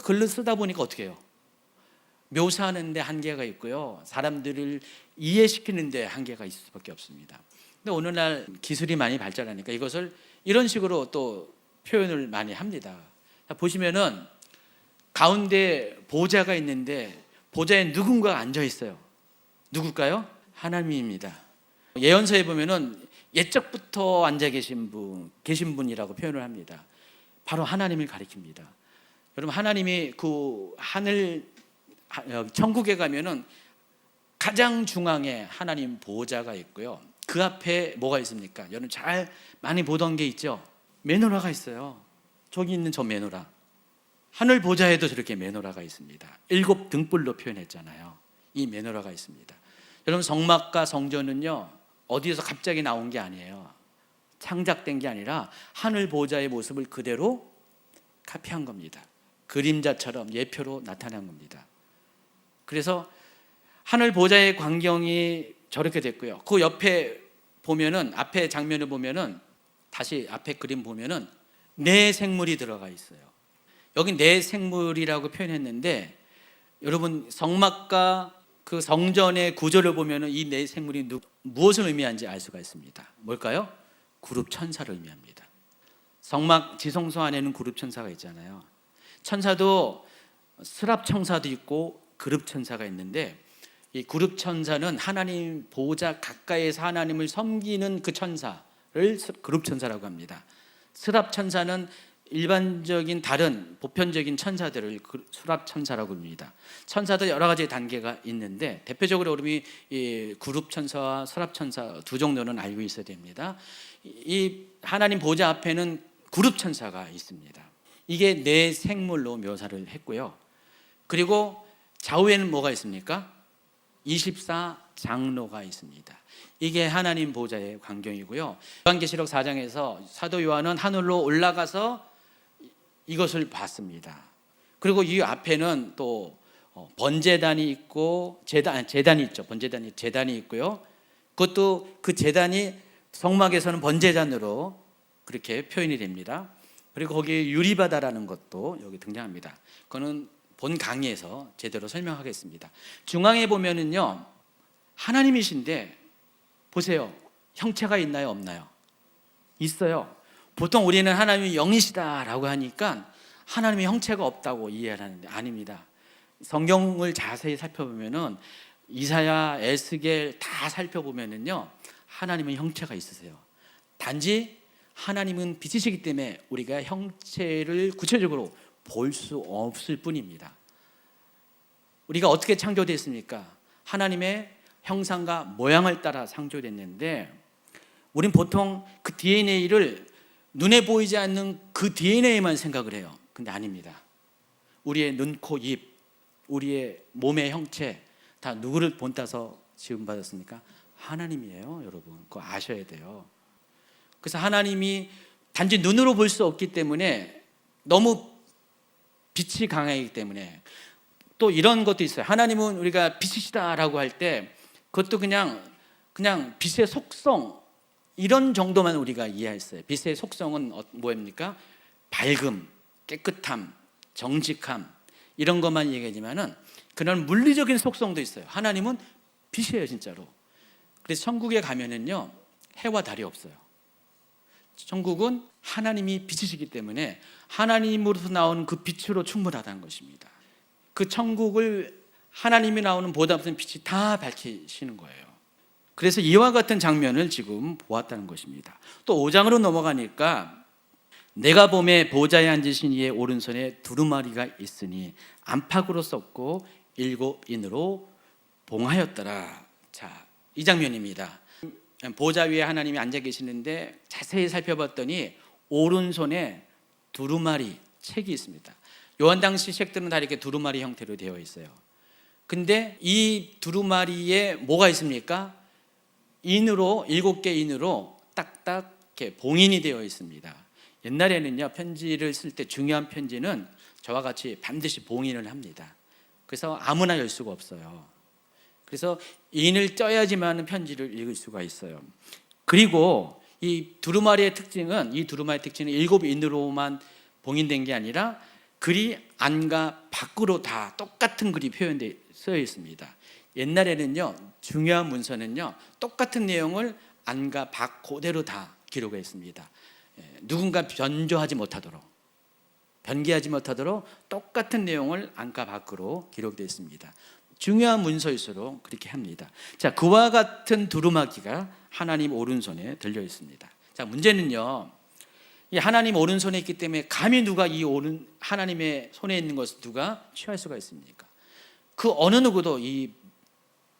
글로 쓰다 보니까 어떻게 해요? 묘사하는 데 한계가 있고요, 사람들을 이해시키는 데 한계가 있을 수밖에 없습니다. 근데 오늘날 기술이 많이 발전하니까 이것을 이런 식으로 또 표현을 많이 합니다. 보시면은 가운데 보좌가 있는데 보좌에 누군가가 앉아 있어요. 누굴까요? 하나님입니다. 예언서에 보면은 옛적부터 앉아 계신 분이라고 표현을 합니다. 바로 하나님을 가리킵니다. 여러분, 하나님이 그 하늘, 천국에 가면은 가장 중앙에 하나님 보좌가 있고요, 그 앞에 뭐가 있습니까? 여러분 잘 많이 보던 게 있죠. 메노라가 있어요. 저기 있는 저 메노라. 하늘 보좌에도 저렇게 메노라가 있습니다. 7 등불로 표현했잖아요. 이 메노라가 있습니다. 여러분, 성막과 성전은요, 어디에서 갑자기 나온 게 아니에요. 창작된 게 아니라 하늘 보좌의 모습을 그대로 카피한 겁니다. 그림자처럼 예표로 나타난 겁니다. 그래서 하늘 보좌의 광경이 저렇게 됐고요. 그 옆에 보면은, 앞에 장면을 보면은, 다시 앞에 그림 보면은 네 생물이 들어가 있어요. 여기 네 생물이라고 표현했는데, 여러분, 성막과 그 성전의 구조를 보면은 이 네 생물이 무엇을 의미하는지 알 수가 있습니다. 뭘까요? 그룹 천사를 의미합니다. 성막 지성소 안에는 그룹 천사가 있잖아요. 천사도 스랍 천사도 있고 그룹 천사가 있는데, 이 그룹 천사는 하나님 보좌 가까이에서 하나님을 섬기는 그 천사를 그룹 천사라고 합니다. 스랍 천사는 일반적인 다른 보편적인 천사들을 수랍 천사라고 합니다. 천사도 여러 가지 단계가 있는데, 대표적으로 우리 이 그룹 천사와 수랍 천사 두 정도는 알고 있어야 됩니다. 이 하나님 보좌 앞에는 그룹 천사가 있습니다. 이게 네 생물로 묘사를 했고요. 그리고 좌우에는 뭐가 있습니까? 24장로가 있습니다. 이게 하나님 보좌의 광경이고요. 요한계시록 4장에서 사도 요한은 하늘로 올라가서 이것을 봤습니다. 그리고 이 앞에는 또 번제단이 있고 제단이 있죠. 제단이 있고요. 그것도 그 제단이 성막에서는 번제단으로 그렇게 표현이 됩니다. 그리고 거기에 유리바다라는 것도 여기 등장합니다. 그거는 본 강의에서 제대로 설명하겠습니다. 중앙에 보면은요, 하나님이신데 보세요. 형체가 있나요, 없나요? 있어요. 보통 우리는 하나님이 영이시다라고 하니까 하나님의 형체가 없다고 이해를 하는데 아닙니다. 성경을 자세히 살펴보면은 이사야, 에스겔 다 살펴보면은요, 하나님은 형체가 있으세요. 단지 하나님은 빛이시기 때문에 우리가 형체를 구체적으로 볼 수 없을 뿐입니다. 우리가 어떻게 창조됐습니까? 하나님의 형상과 모양을 따라 창조됐는데, 우린 보통 그 DNA를 눈에 보이지 않는 그 DNA만 생각을 해요. 근데 아닙니다. 우리의 눈, 코, 입, 우리의 몸의 형체 다 누구를 본따서 지음받았습니까? 하나님이에요, 여러분. 그거 아셔야 돼요. 그래서 하나님이 단지 눈으로 볼 수 없기 때문에, 너무 빛이 강하기 때문에, 또 이런 것도 있어요. 하나님은 우리가 빛이시다라고 할 때 그것도 그냥 빛의 속성 이런 정도만 우리가 이해했어요. 빛의 속성은 뭐입니까? 밝음, 깨끗함, 정직함 이런 것만 얘기하지만은 그런 물리적인 속성도 있어요. 하나님은 빛이에요, 진짜로. 그래서 천국에 가면은요, 해와 달이 없어요. 천국은 하나님이 빛이시기 때문에 하나님으로서 나오는 그 빛으로 충분하다는 것입니다. 그 천국을 하나님이 나오는 보답된 빛이 다 밝히시는 거예요. 그래서 이와 같은 장면을 지금 보았다는 것입니다. 또 5장으로 넘어가니까, 내가 봄에 보좌에 앉으신 이의 오른손에 두루마리가 있으니 안팎으로 썼고 7인으로 봉하였더라. 자, 이 장면입니다. 보좌 위에 하나님이 앉아 계시는데 자세히 살펴봤더니 오른손에 두루마리 책이 있습니다. 요한 당시 책들은 다 이렇게 두루마리 형태로 되어 있어요. 근데 이 두루마리에 뭐가 있습니까? 인으로 7개 인으로 딱딱 이렇게 봉인이 되어 있습니다. 옛날에는요, 편지를 쓸 때 중요한 편지는 저와 같이 반드시 봉인을 합니다. 그래서 아무나 열 수가 없어요. 그래서 인을 쪄야지만 편지를 읽을 수가 있어요. 그리고 이 두루마리의 특징은 7인으로만 봉인된 게 아니라 글이 안과 밖으로 다 똑같은 글이 표현되어 쓰여 있습니다. 옛날에는요, 중요한 문서는요, 똑같은 내용을 안과 밖 그대로 다 기록했습니다. 누군가 변개하지 못하도록 똑같은 내용을 안과 밖으로 기록되어 있습니다. 중요한 문서일수록 그렇게 합니다. 자, 그와 같은 두루마기가 하나님 오른손에 들려 있습니다. 자, 문제는요, 이 하나님 오른손에 있기 때문에 감히 누가 이 하나님의 손에 있는 것을 누가 취할 수가 있습니까? 그 어느 누구도 이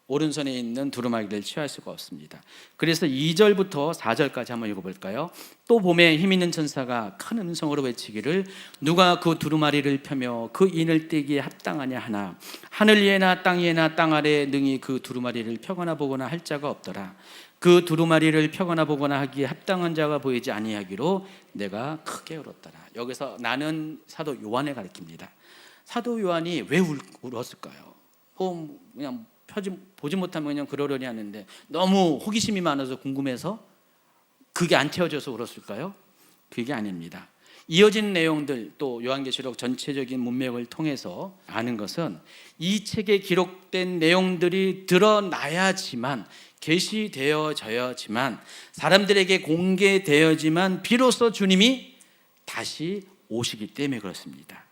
오른손에 있는 두루마리를 취할 수가 없습니다. 그래서 2절부터 4절까지 한번 읽어볼까요? 또 봄에 힘 있는 천사가 큰 음성으로 외치기를 누가 그 두루마리를 펴며 그 인을 떼기에 합당하냐 하나 하늘 위에나 땅 위에나 땅 아래에 능히 그 두루마리를 펴거나 보거나 할 자가 없더라. 그 두루마리를 펴거나 보거나 하기에 합당한 자가 보이지 아니하기로 내가 크게 울었더라. 여기서 나는 사도 요한을 가리킵니다. 사도 요한이 왜 울었을까요? 그냥 보지 못하면 그냥 그러려니 하는데 너무 호기심이 많아서 궁금해서 그게 안 채워져서 울었을까요? 그게 아닙니다. 이어진 내용들 또 요한계시록 전체적인 문맥을 통해서 아는 것은 이 책에 기록된 내용들이 드러나야지만 계시되어져야지만 사람들에게 공개되어지만 비로소 주님이 다시 오시기 때문에 그렇습니다.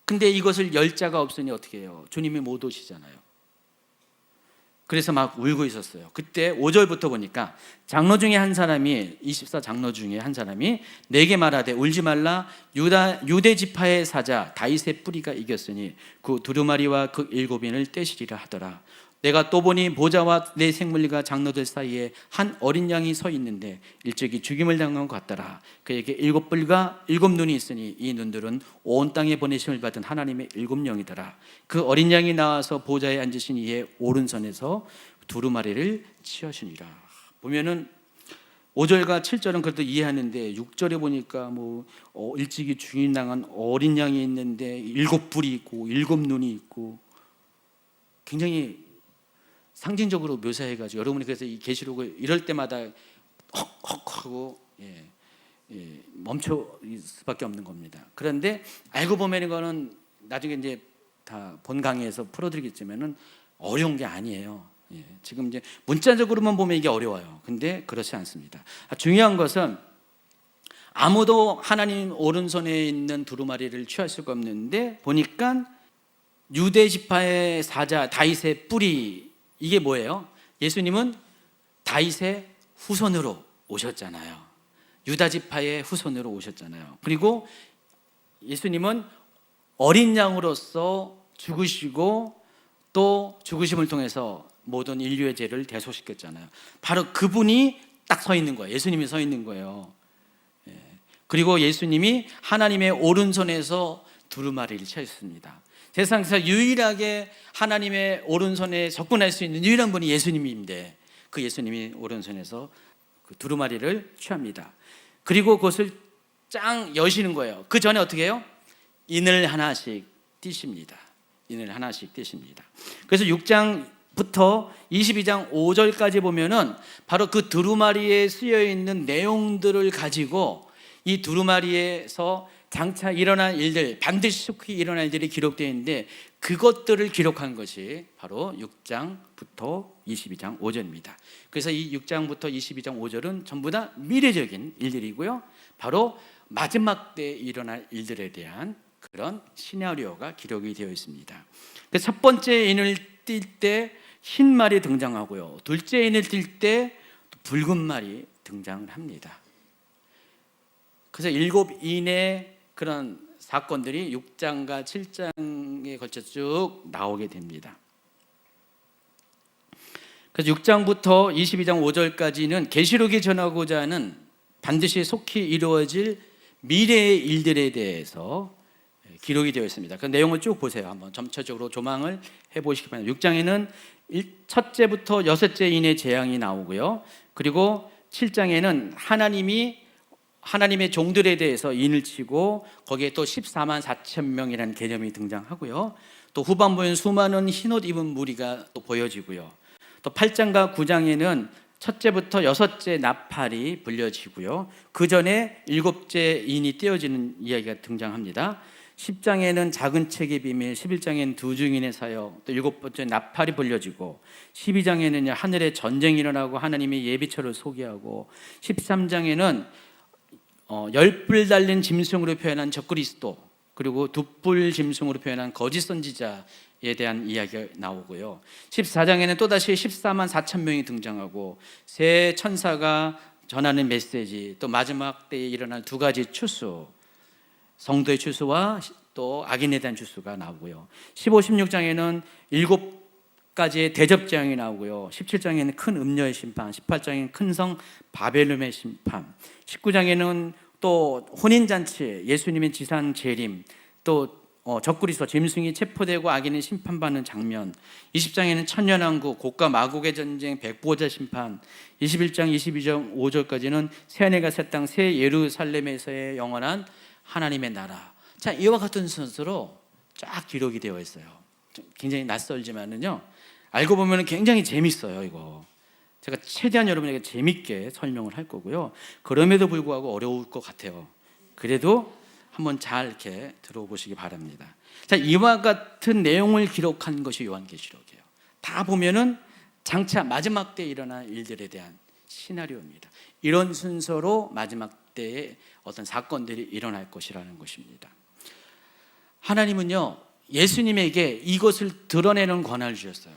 근데 이것을 열 자가 없으니 어떻게 해요? 주님이 못 오시잖아요. 그래서 막 울고 있었어요. 그때 5절부터 보니까 장로 중에 한 사람이 24 장로 중에 한 사람이 내게 말하되 울지 말라 유대 지파의 사자 다윗의 뿌리가 이겼으니 그 두루마리와 그 일곱인을 떼시리라 하더라. 내가 또 보니 보좌와 내 생물리가 장로들 사이에 한 어린 양이 서 있는데 일찍이 죽임을 당한 것 같더라. 그에게 일곱 뿔과 일곱 눈이 있으니 이 눈들은 온 땅에 보내심을 받은 하나님의 일곱 영이더라. 그 어린 양이 나와서 보좌에 앉으신 이의 오른손에서 두루마리를 취하시니라. 보면은 5절과 7절은 그래도 이해하는데 6절에 보니까 일찍이 죽임 당한 어린 양이 있는데 일곱 뿔이 있고 일곱 눈이 있고 굉장히 상징적으로 묘사해가지고 여러분이 그래서 이 계시록을 이럴 때마다 헉헉하고 멈춰 수밖에 없는 겁니다. 그런데 알고 보면 이거는 나중에 이제 다 본 강의에서 풀어드리겠지만은 어려운 게 아니에요. 지금 이제 문자적으로만 보면 이게 어려워요. 근데 그렇지 않습니다. 중요한 것은 아무도 하나님 오른손에 있는 두루마리를 취할 수가 없는데 보니까 유대 지파의 사자 다윗의 뿌리 이게 뭐예요? 예수님은 다윗의 후손으로 오셨잖아요. 유다 지파의 후손으로 오셨잖아요. 그리고 예수님은 어린 양으로서 죽으시고 또 죽으심을 통해서 모든 인류의 죄를 대속시켰잖아요. 바로 그분이 딱 서 있는 거예요. 예수님이 서 있는 거예요. 그리고 예수님이 하나님의 오른손에서 두루마리를 취하셨습니다. 세상에서 유일하게 하나님의 오른손에 접근할 수 있는 유일한 분이 예수님인데 그 예수님이 오른손에서 그 두루마리를 취합니다. 그리고 그것을 짱 여시는 거예요. 그 전에 어떻게 해요? 인을 하나씩 띄십니다. 인을 하나씩 띄십니다. 그래서 6장부터 22장 5절까지 보면은 바로 그 두루마리에 쓰여 있는 내용들을 가지고 이 두루마리에서 장차 일어난 일들, 반드시 속히 일어날 일들이 기록되어 있는데 그것들을 기록한 것이 바로 6장부터 22장 5절입니다. 그래서 이 6장부터 22장 5절은 전부 다 미래적인 일들이고요. 바로 마지막 때에 일어날 일들에 대한 그런 시나리오가 기록이 되어 있습니다. 첫 번째 인을 띌 때 흰 말이 등장하고요. 둘째 인을 띌 때 붉은 말이 등장을 합니다. 그래서 일곱 인의 그런 사건들이 6장과 7장에 걸쳐 쭉 나오게 됩니다. 그래서 6장부터 22장 5절까지는 계시록이 전하고자 하는 반드시 속히 이루어질 미래의 일들에 대해서 기록이 되어 있습니다. 그 내용을 쭉 보세요. 한번 점차적으로 조망을 해보시기 바랍니다. 6장에는 첫째부터 여섯째 인의 재앙이 나오고요. 그리고 7장에는 하나님의 종들에 대해서 인을 치고 거기에 또 14만 4천 명이라는 개념이 등장하고요. 또 후반부엔 수많은 흰옷 입은 무리가 또 보여지고요. 또 8장과 9장에는 첫째부터 여섯째 나팔이 불려지고요. 그 전에 일곱째 인이 떼어지는 이야기가 등장합니다. 10장에는 작은 책의 비밀, 11장에는 두 증인의 사역, 또 일곱 번째 나팔이 불려지고 12장에는 하늘에 전쟁이 일어나고 하나님의 예비처를 소개하고 13장에는 10뿔 달린 짐승으로 표현한 적그리스도 그리고 두 뿔 짐승으로 표현한 거짓 선지자에 대한 이야기가 나오고요. 14장에는 또다시 14만 4천 명이 등장하고 새 천사가 전하는 메시지 또 마지막 때에 일어날 두 가지 추수 성도의 추수와 또 악인에 대한 추수가 나오고요. 15, 16장에는 일곱 가지의 대접장이 나오고요. 17장에는 큰 음녀의 심판, 18장에는 큰 성 바벨론의 심판, 19장에는 또 혼인잔치, 예수님의 지산 재림, 또 적그리스도 짐승이 체포되고 악인은 심판받는 장면, 20장에는 천년왕국, 곡과 마곡의 전쟁, 백보자 심판, 21장 22장 5절까지는 새하늘과 새 땅, 새 예루살렘에서의 영원한 하나님의 나라. 자, 이와 같은 순서로 쫙 기록이 되어 있어요. 굉장히 낯설지만은요, 알고 보면 굉장히 재밌어요. 이거 제가 최대한 여러분에게 재밌게 설명을 할 거고요. 그럼에도 불구하고 어려울 것 같아요. 그래도 한번 잘 이렇게 들어보시기 바랍니다. 자, 이와 같은 내용을 기록한 것이 요한계시록이에요. 다 보면은 장차 마지막 때에 일어날 일들에 대한 시나리오입니다. 이런 순서로 마지막 때에 어떤 사건들이 일어날 것이라는 것입니다. 하나님은요, 예수님에게 이것을 드러내는 권한을 주셨어요.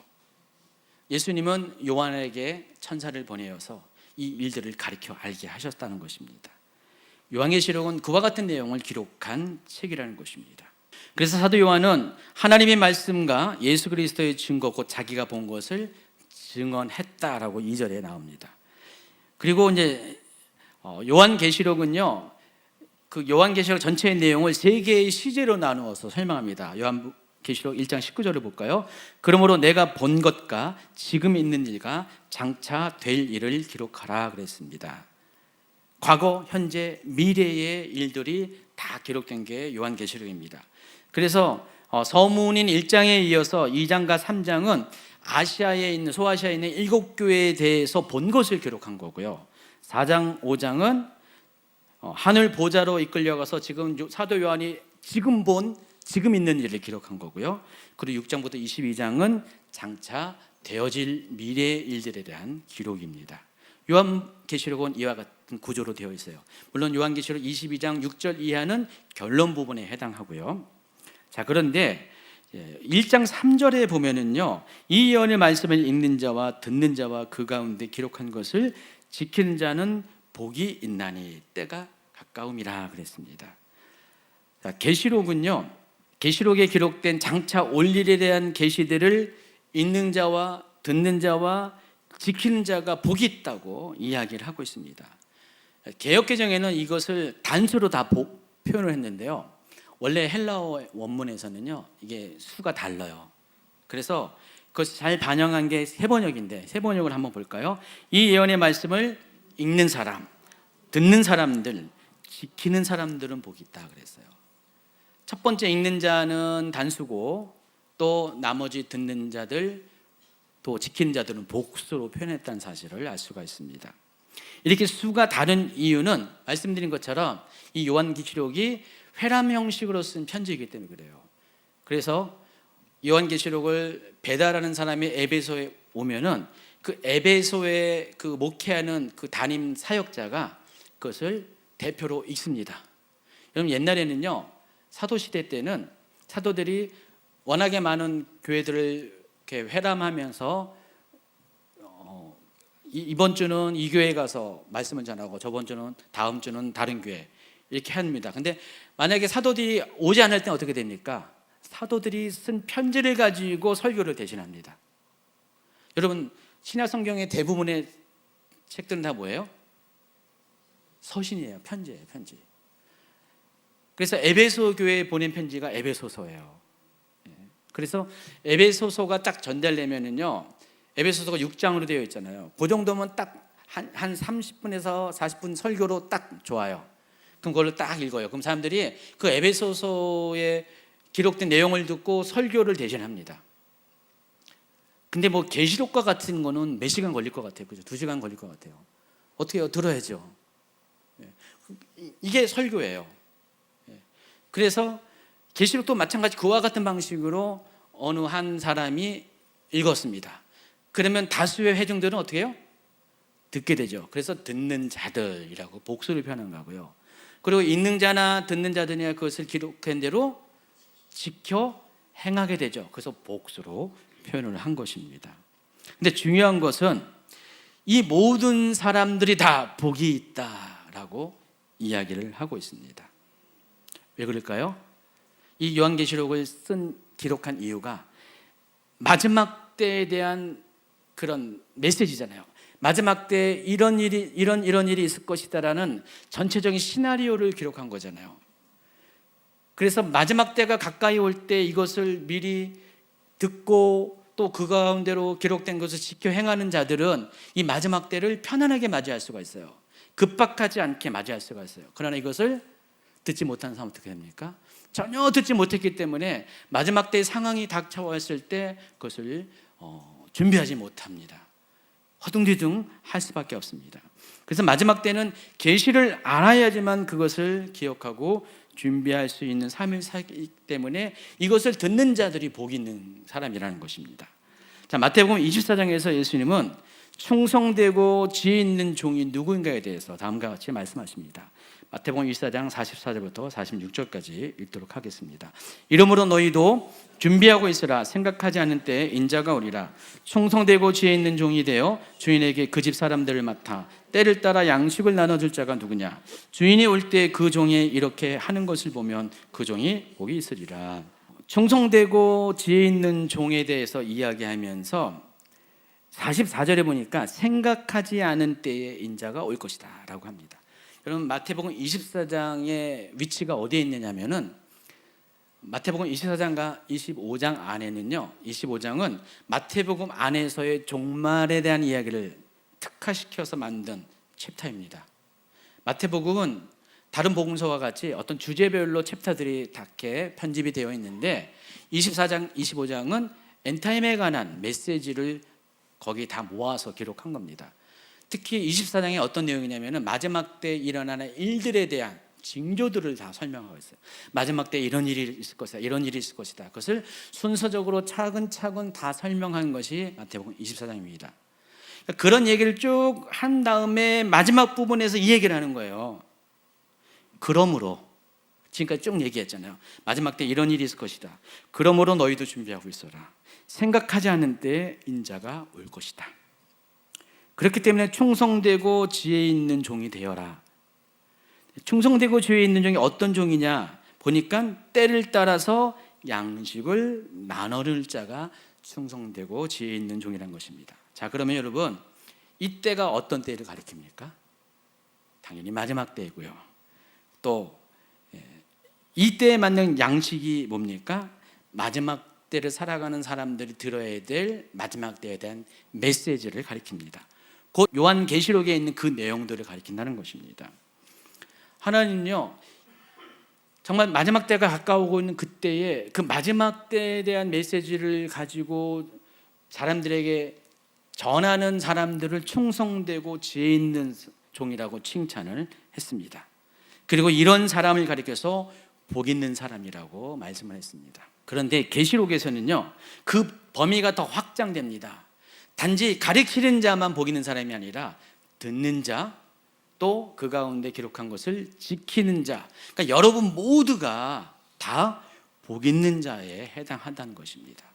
예수님은 요한에게 천사를 보내어서 이 일들을 가르쳐 알게 하셨다는 것입니다. 요한계시록은 그와 같은 내용을 기록한 책이라는 것입니다. 그래서 사도 요한은 하나님의 말씀과 예수 그리스도의 증거, 곧 자기가 본 것을 증언했다라고 2절에 나옵니다. 그리고 이제 요한계시록은요, 그 요한계시록 전체의 내용을 3개의 시제로 나누어서 설명합니다. 요한계시록 1장 19절을 볼까요? 그러므로 내가 본 것과 지금 있는 일과 장차 될 일을 기록하라 그랬습니다. 과거, 현재, 미래의 일들이 다 기록된 게 요한계시록입니다. 그래서 서문인 1장에 이어서 2장과 3장은 아시아에 있는, 소아시아에 있는 7교회에 대해서 본 것을 기록한 거고요. 4장, 5장은 하늘 보좌로 이끌려가서 지금 사도 요한이 지금 있는 일을 기록한 거고요. 그리고 6장부터 22장은 장차 되어질 미래의 일들에 대한 기록입니다. 요한계시록은 이와 같은 구조로 되어 있어요. 물론 요한계시록 22장 6절 이하는 결론 부분에 해당하고요. 자, 그런데 1장 3절에 보면은요, 이 예언의 말씀을 읽는 자와 듣는 자와 그 가운데 기록한 것을 지키는 자는 복이 있나니 때가 가까움이라 그랬습니다. 자, 계시록은요, 계시록에 기록된 장차 올 일에 대한 계시들을 읽는 자와 듣는 자와 지키는 자가 복이 있다고 이야기를 하고 있습니다. 개역개정에는 이것을 단수로 다 표현을 했는데요, 원래 헬라어 원문에서는요, 이게 수가 달라요. 그래서 그것을 잘 반영한 게 세번역인데, 세번역을 한번 볼까요? 이 예언의 말씀을 읽는 사람, 듣는 사람들, 지키는 사람들은 복이 있다 그랬어요. 첫 번째 읽는 자는 단수고, 또 나머지 듣는 자들, 또 지키는 자들은 복수로 표현했다는 사실을 알 수가 있습니다. 이렇게 수가 다른 이유는 말씀드린 것처럼 이 요한계시록이 회람 형식으로 쓴 편지이기 때문에 그래요. 그래서 요한계시록을 배달하는 사람이 에베소에 오면은 그 에베소에 그 목회하는 그 담임 사역자가 그것을 대표로 읽습니다. 여러분, 옛날에는요, 사도시대 때는 사도들이 워낙에 많은 교회들을 이렇게 회람하면서 이번 주는 이 교회에 가서 말씀을 전하고 저번 주는 다음 주는 다른 교회, 이렇게 합니다. 근데 만약에 사도들이 오지 않을 때는 어떻게 됩니까? 사도들이 쓴 편지를 가지고 설교를 대신합니다. 여러분, 신약 성경의 대부분의 책들은 다 뭐예요? 서신이에요. 편지예요. 편지. 그래서 에베소 교회에 보낸 편지가 에베소서예요. 그래서 에베소서가 딱 전달되면은요, 에베소서가 6장으로 되어 있잖아요. 그 정도면 딱 한 30분에서 40분 설교로 딱 좋아요. 그럼 그걸 딱 읽어요. 그럼 사람들이 그 에베소서에 기록된 내용을 듣고 설교를 대신합니다. 근데 뭐 계시록과 같은 거는 몇 시간 걸릴 것 같아요. 그죠? 2시간 걸릴 것 같아요. 어떻게 해요? 들어야죠. 이게 설교예요. 그래서 계시록도 마찬가지 그와 같은 방식으로 어느 한 사람이 읽었습니다. 그러면 다수의 회중들은 어떻게 해요? 듣게 되죠. 그래서 듣는 자들이라고 복수를 표현한 거고요. 그리고 읽는 자나 듣는 자들이나 그것을 기록한 대로 지켜 행하게 되죠. 그래서 복수로 표현을 한 것입니다. 근데 중요한 것은 이 모든 사람들이 다 복이 있다라고 이야기를 하고 있습니다. 왜 그럴까요? 이 요한계시록을 기록한 이유가 마지막 마지막 때에 대한 그런 메시지잖아요. 마지막 때 이런 일이 이런 일이 있을 것이다라는 전체적인 시나리오를 기록한 거잖아요. 그래서 마지막 때가 가까이 올 때 이것을 미리 듣고 또 그 가운데로 기록된 것을 지켜 행하는 자들은 이 마지막 때를 편안하게 맞이할 수가 있어요. 급박하지 않게 맞이할 수가 있어요. 그러나 이것을 듣지 못하는 사람은 어떻게 됩니까? 전혀 듣지 못했기 때문에 마지막 때의 상황이 닥쳐왔을 때 그것을 준비하지 못합니다. 허둥지둥 할 수밖에 없습니다. 그래서 마지막 때는 계시를 알아야지만 그것을 기억하고 준비할 수 있는 삶을 살기 때문에 이것을 듣는 자들이 복 있는 사람이라는 것입니다. 자, 마태복음 24장에서 예수님은 충성되고 지혜 있는 종이 누구인가에 대해서 다음과 같이 말씀하십니다. 마태복음 24장 44절부터 46절까지 읽도록 하겠습니다. 이러므로 너희도 준비하고 있으라. 생각하지 않은 때에 인자가 오리라. 충성되고 지혜 있는 종이 되어 주인에게 그 집 사람들을 맡아 때를 따라 양식을 나눠줄 자가 누구냐. 주인이 올 때 그 종이 이렇게 하는 것을 보면 그 종이 복이 있으리라. 충성되고 지혜 있는 종에 대해서 이야기하면서 44절에 보니까 생각하지 않은 때에 인자가 올 것이다 라고 합니다. 여러분, 마태복음 24장의 위치가 어디에 있느냐면은 마태복음 24장과 25장 안에는요, 25장은 마태복음 안에서의 종말에 대한 이야기를 특화시켜서 만든 챕터입니다. 마태복음은 다른 복음서와 같이 어떤 주제별로 챕터들이 작게 편집이 되어 있는데 24장, 25장은 엔타임에 관한 메시지를 거기 다 모아서 기록한 겁니다. 특히 24장에 어떤 내용이냐면 마지막 때 일어나는 일들에 대한 징조들을 다 설명하고 있어요. 마지막 때 이런 일이 있을 것이다, 이런 일이 있을 것이다. 그것을 순서적으로 차근차근 다 설명한 것이 마태복음 24장입니다. 그런 얘기를 쭉 한 다음에 마지막 부분에서 이 얘기를 하는 거예요. 그러므로, 지금까지 쭉 얘기했잖아요. 마지막 때 이런 일이 있을 것이다. 그러므로 너희도 준비하고 있어라. 생각하지 않은 때에 인자가 올 것이다. 그렇기 때문에 충성되고 지혜 있는 종이 되어라. 충성되고 지혜 있는 종이 어떤 종이냐 보니까 때를 따라서 양식을 나눠줄 자가 충성되고 지혜 있는 종이라는 것입니다. 자, 그러면 여러분, 이 때가 어떤 때를 가리킵니까? 당연히 마지막 때이고요. 또 이 때에 맞는 양식이 뭡니까? 마지막 때를 살아가는 사람들이 들어야 될 마지막 때에 대한 메시지를 가리킵니다. 곧 요한계시록에 있는 그 내용들을 가리킨다는 것입니다. 하나님은요, 정말 마지막 때가 가까우고 있는 그때에 그 마지막 때에 대한 메시지를 가지고 사람들에게 전하는 사람들을 충성되고 지혜 있는 종이라고 칭찬을 했습니다. 그리고 이런 사람을 가리켜서 복 있는 사람이라고 말씀을 했습니다. 그런데 계시록에서는요, 그 범위가 더 확장됩니다. 단지 가르치는 자만 복 있는 사람이 아니라 듣는 자, 또 그 가운데 기록한 것을 지키는 자, 그러니까 여러분 모두가 다 복 있는 자에 해당한다는 것입니다.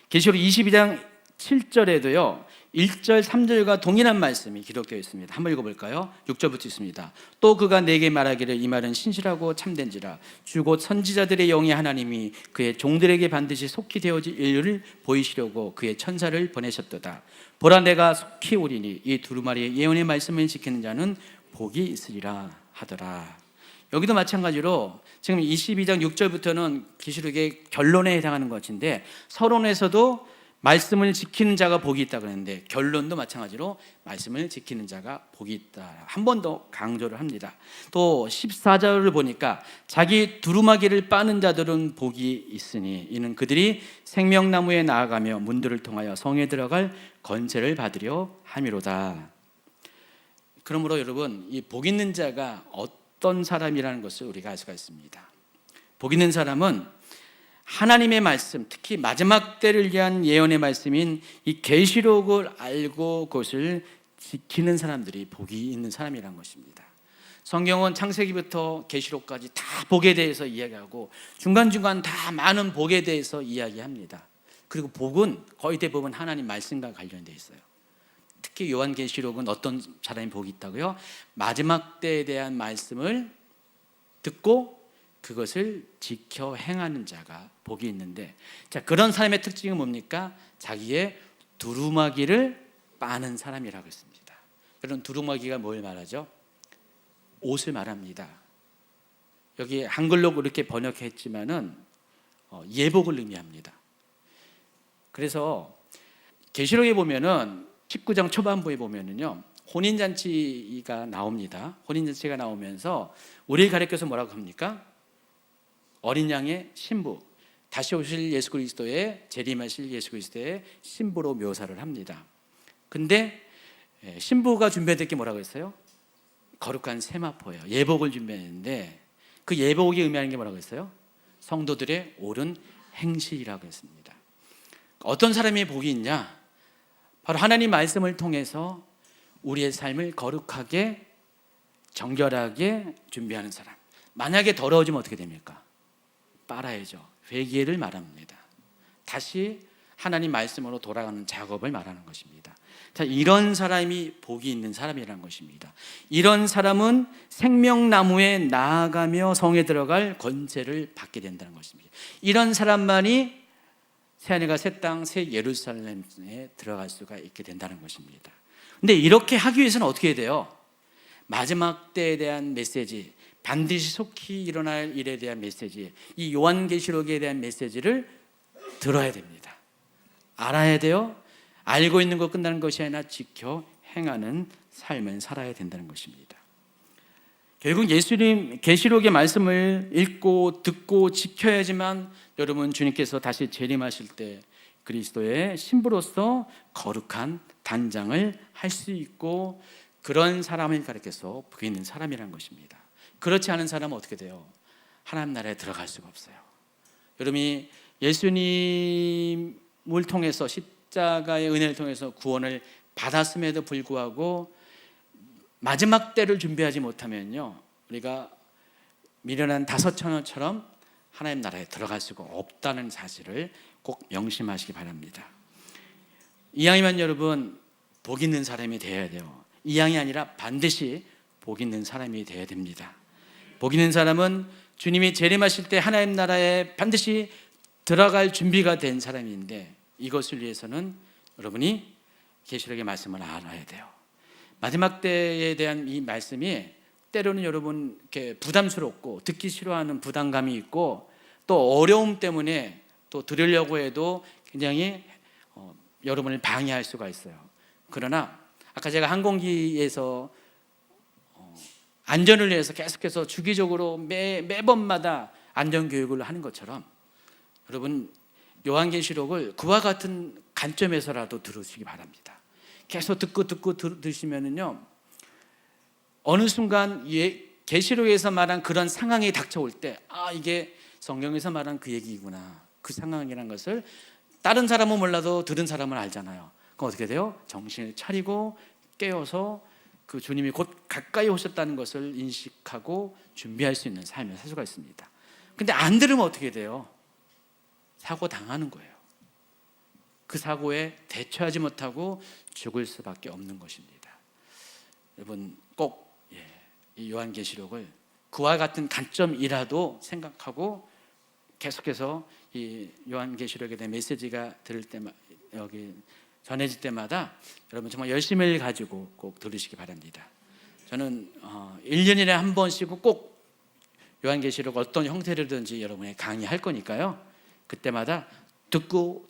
계시록 22장 7절에도요 1절 3절과 동일한 말씀이 기록되어 있습니다. 한번 읽어볼까요? 6절부터 있습니다. 또 그가 내게 말하기를 이 말은 신실하고 참된지라 주 곧 선지자들의 영이 하나님이 그의 종들에게 반드시 속히 되어질 일을 보이시려고 그의 천사를 보내셨도다. 보라, 내가 속히 오리니 이 두루마리의 예언의 말씀을 지키는 자는 복이 있으리라 하더라. 여기도 마찬가지로 지금 22장 6절부터는 계시록의 결론에 해당하는 것인데 서론에서도 말씀을 지키는 자가 복이 있다 그랬는데 결론도 마찬가지로 말씀을 지키는 자가 복이 있다 한 번 더 강조를 합니다. 또 14절을 보니까 자기 두루마기를 빠는 자들은 복이 있으니 이는 그들이 생명나무에 나아가며 문들을 통하여 성에 들어갈 건세를 받으려 함이로다. 그러므로 여러분, 이 복 있는 자가 어떤 사람이라는 것을 우리가 알 수가 있습니다. 복 있는 사람은 하나님의 말씀, 특히 마지막 때를 위한 예언의 말씀인 이 계시록을 알고 그것을 지키는 사람들이 복이 있는 사람이라는 것입니다. 성경은 창세기부터 계시록까지 다 복에 대해서 이야기하고 중간중간 다 많은 복에 대해서 이야기합니다. 그리고 복은 거의 대부분 하나님 말씀과 관련되어 있어요. 특히 요한계시록은 어떤 사람이 복이 있다고요? 마지막 때에 대한 말씀을 듣고 그것을 지켜 행하는 자가 복이 있는데, 자, 그런 사람의 특징은 뭡니까? 자기의 두루마기를 빠는 사람이라고 했습니다. 그런 두루마기가 뭘 말하죠? 옷을 말합니다. 여기 한글로 그렇게 번역했지만은 예복을 의미합니다. 그래서 계시록에 보면은 19장 초반부에 보면은요, 혼인잔치가 나옵니다. 혼인잔치가 나오면서 우리를 가리켜서 뭐라고 합니까? 어린 양의 신부, 다시 오실 예수 그리스도의, 재림하실 예수 그리스도의 신부로 묘사를 합니다. 근데 신부가 준비했던 게 뭐라고 했어요? 거룩한 세마포예요. 예복을 준비했는데, 그 예복이 의미하는 게 뭐라고 했어요? 성도들의 옳은 행실이라고 했습니다. 어떤 사람이 복이 있냐? 바로 하나님 말씀을 통해서 우리의 삶을 거룩하게, 정결하게 준비하는 사람. 만약에 더러워지면 어떻게 됩니까? 빨아야죠. 회개를 말합니다. 다시 하나님 말씀으로 돌아가는 작업을 말하는 것입니다. 자, 이런 사람이 복이 있는 사람이라는 것입니다. 이런 사람은 생명나무에 나아가며 성에 들어갈 권세를 받게 된다는 것입니다. 이런 사람만이 새하늘과 새 땅, 새 예루살렘에 들어갈 수가 있게 된다는 것입니다. 근데 이렇게 하기 위해서는 어떻게 해야 돼요? 마지막 때에 대한 메시지, 반드시 속히 일어날 일에 대한 메시지, 이 요한계시록에 대한 메시지를 들어야 됩니다. 알아야 돼요. 알고 있는 것 끝나는 것이 아니라 지켜 행하는 삶을 살아야 된다는 것입니다. 결국 예수님 계시록의 말씀을 읽고 듣고 지켜야지만 여러분 주님께서 다시 재림하실 때 그리스도의 신부로서 거룩한 단장을 할 수 있고, 그런 사람을 가리켜서 복이 있는 사람이라는 것입니다. 그렇지 않은 사람은 어떻게 돼요? 하나님 나라에 들어갈 수가 없어요. 여러분이 예수님을 통해서, 십자가의 은혜를 통해서 구원을 받았음에도 불구하고 마지막 때를 준비하지 못하면요, 우리가 미련한 5처녀처럼 하나님 나라에 들어갈 수가 없다는 사실을 꼭 명심하시기 바랍니다. 이왕이면 여러분 복 있는 사람이 되어야 돼요. 이왕이 아니라 반드시 복 있는 사람이 되어야 됩니다. 복 있는 사람은 주님이 재림하실 때 하나님 나라에 반드시 들어갈 준비가 된 사람인데, 이것을 위해서는 여러분이 계시록의 말씀을 알아야 돼요. 마지막 때에 대한 이 말씀이 때로는 여러분 이렇게 부담스럽고 듣기 싫어하는 부담감이 있고, 또 어려움 때문에 또 들으려고 해도 굉장히 여러분을 방해할 수가 있어요. 그러나 아까 제가 항공기에서 안전을 위해서 계속해서 주기적으로 매번마다 안전교육을 하는 것처럼, 여러분 요한계시록을 그와 같은 관점에서라도 들으시기 바랍니다. 계속 듣고 들으시면은요, 어느 순간 계시록에서 말한 그런 상황이 닥쳐올 때, 아, 이게 성경에서 말한 그 얘기구나, 그 상황이라는 것을 다른 사람은 몰라도 들은 사람은 알잖아요. 그럼 어떻게 돼요? 정신을 차리고 깨어서 그 주님이 곧 가까이 오셨다는 것을 인식하고 준비할 수 있는 삶을 살 수가 있습니다. 근데 안 들으면 어떻게 돼요? 사고 당하는 거예요. 그 사고에 대처하지 못하고 죽을 수밖에 없는 것입니다. 여러분 꼭 이 요한계시록을 그와 같은 관점이라도 생각하고 계속해서 이 요한계시록에 대한 메시지가 들을 때마다, 여기 전해질 때마다 여러분 정말 열심을 가지고 꼭 들으시기 바랍니다. 저는 1년에 한 번씩은 꼭 요한계시록 어떤 형태로든지 여러분의 강의할 거니까요, 그때마다 듣고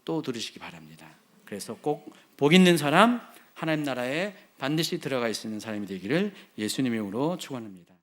또 들으시기 바랍니다. 그래서 꼭 복 있는 사람, 하나님 나라에 반드시 들어갈 수 있는 사람이 되기를 예수님의 이름으로 축원합니다.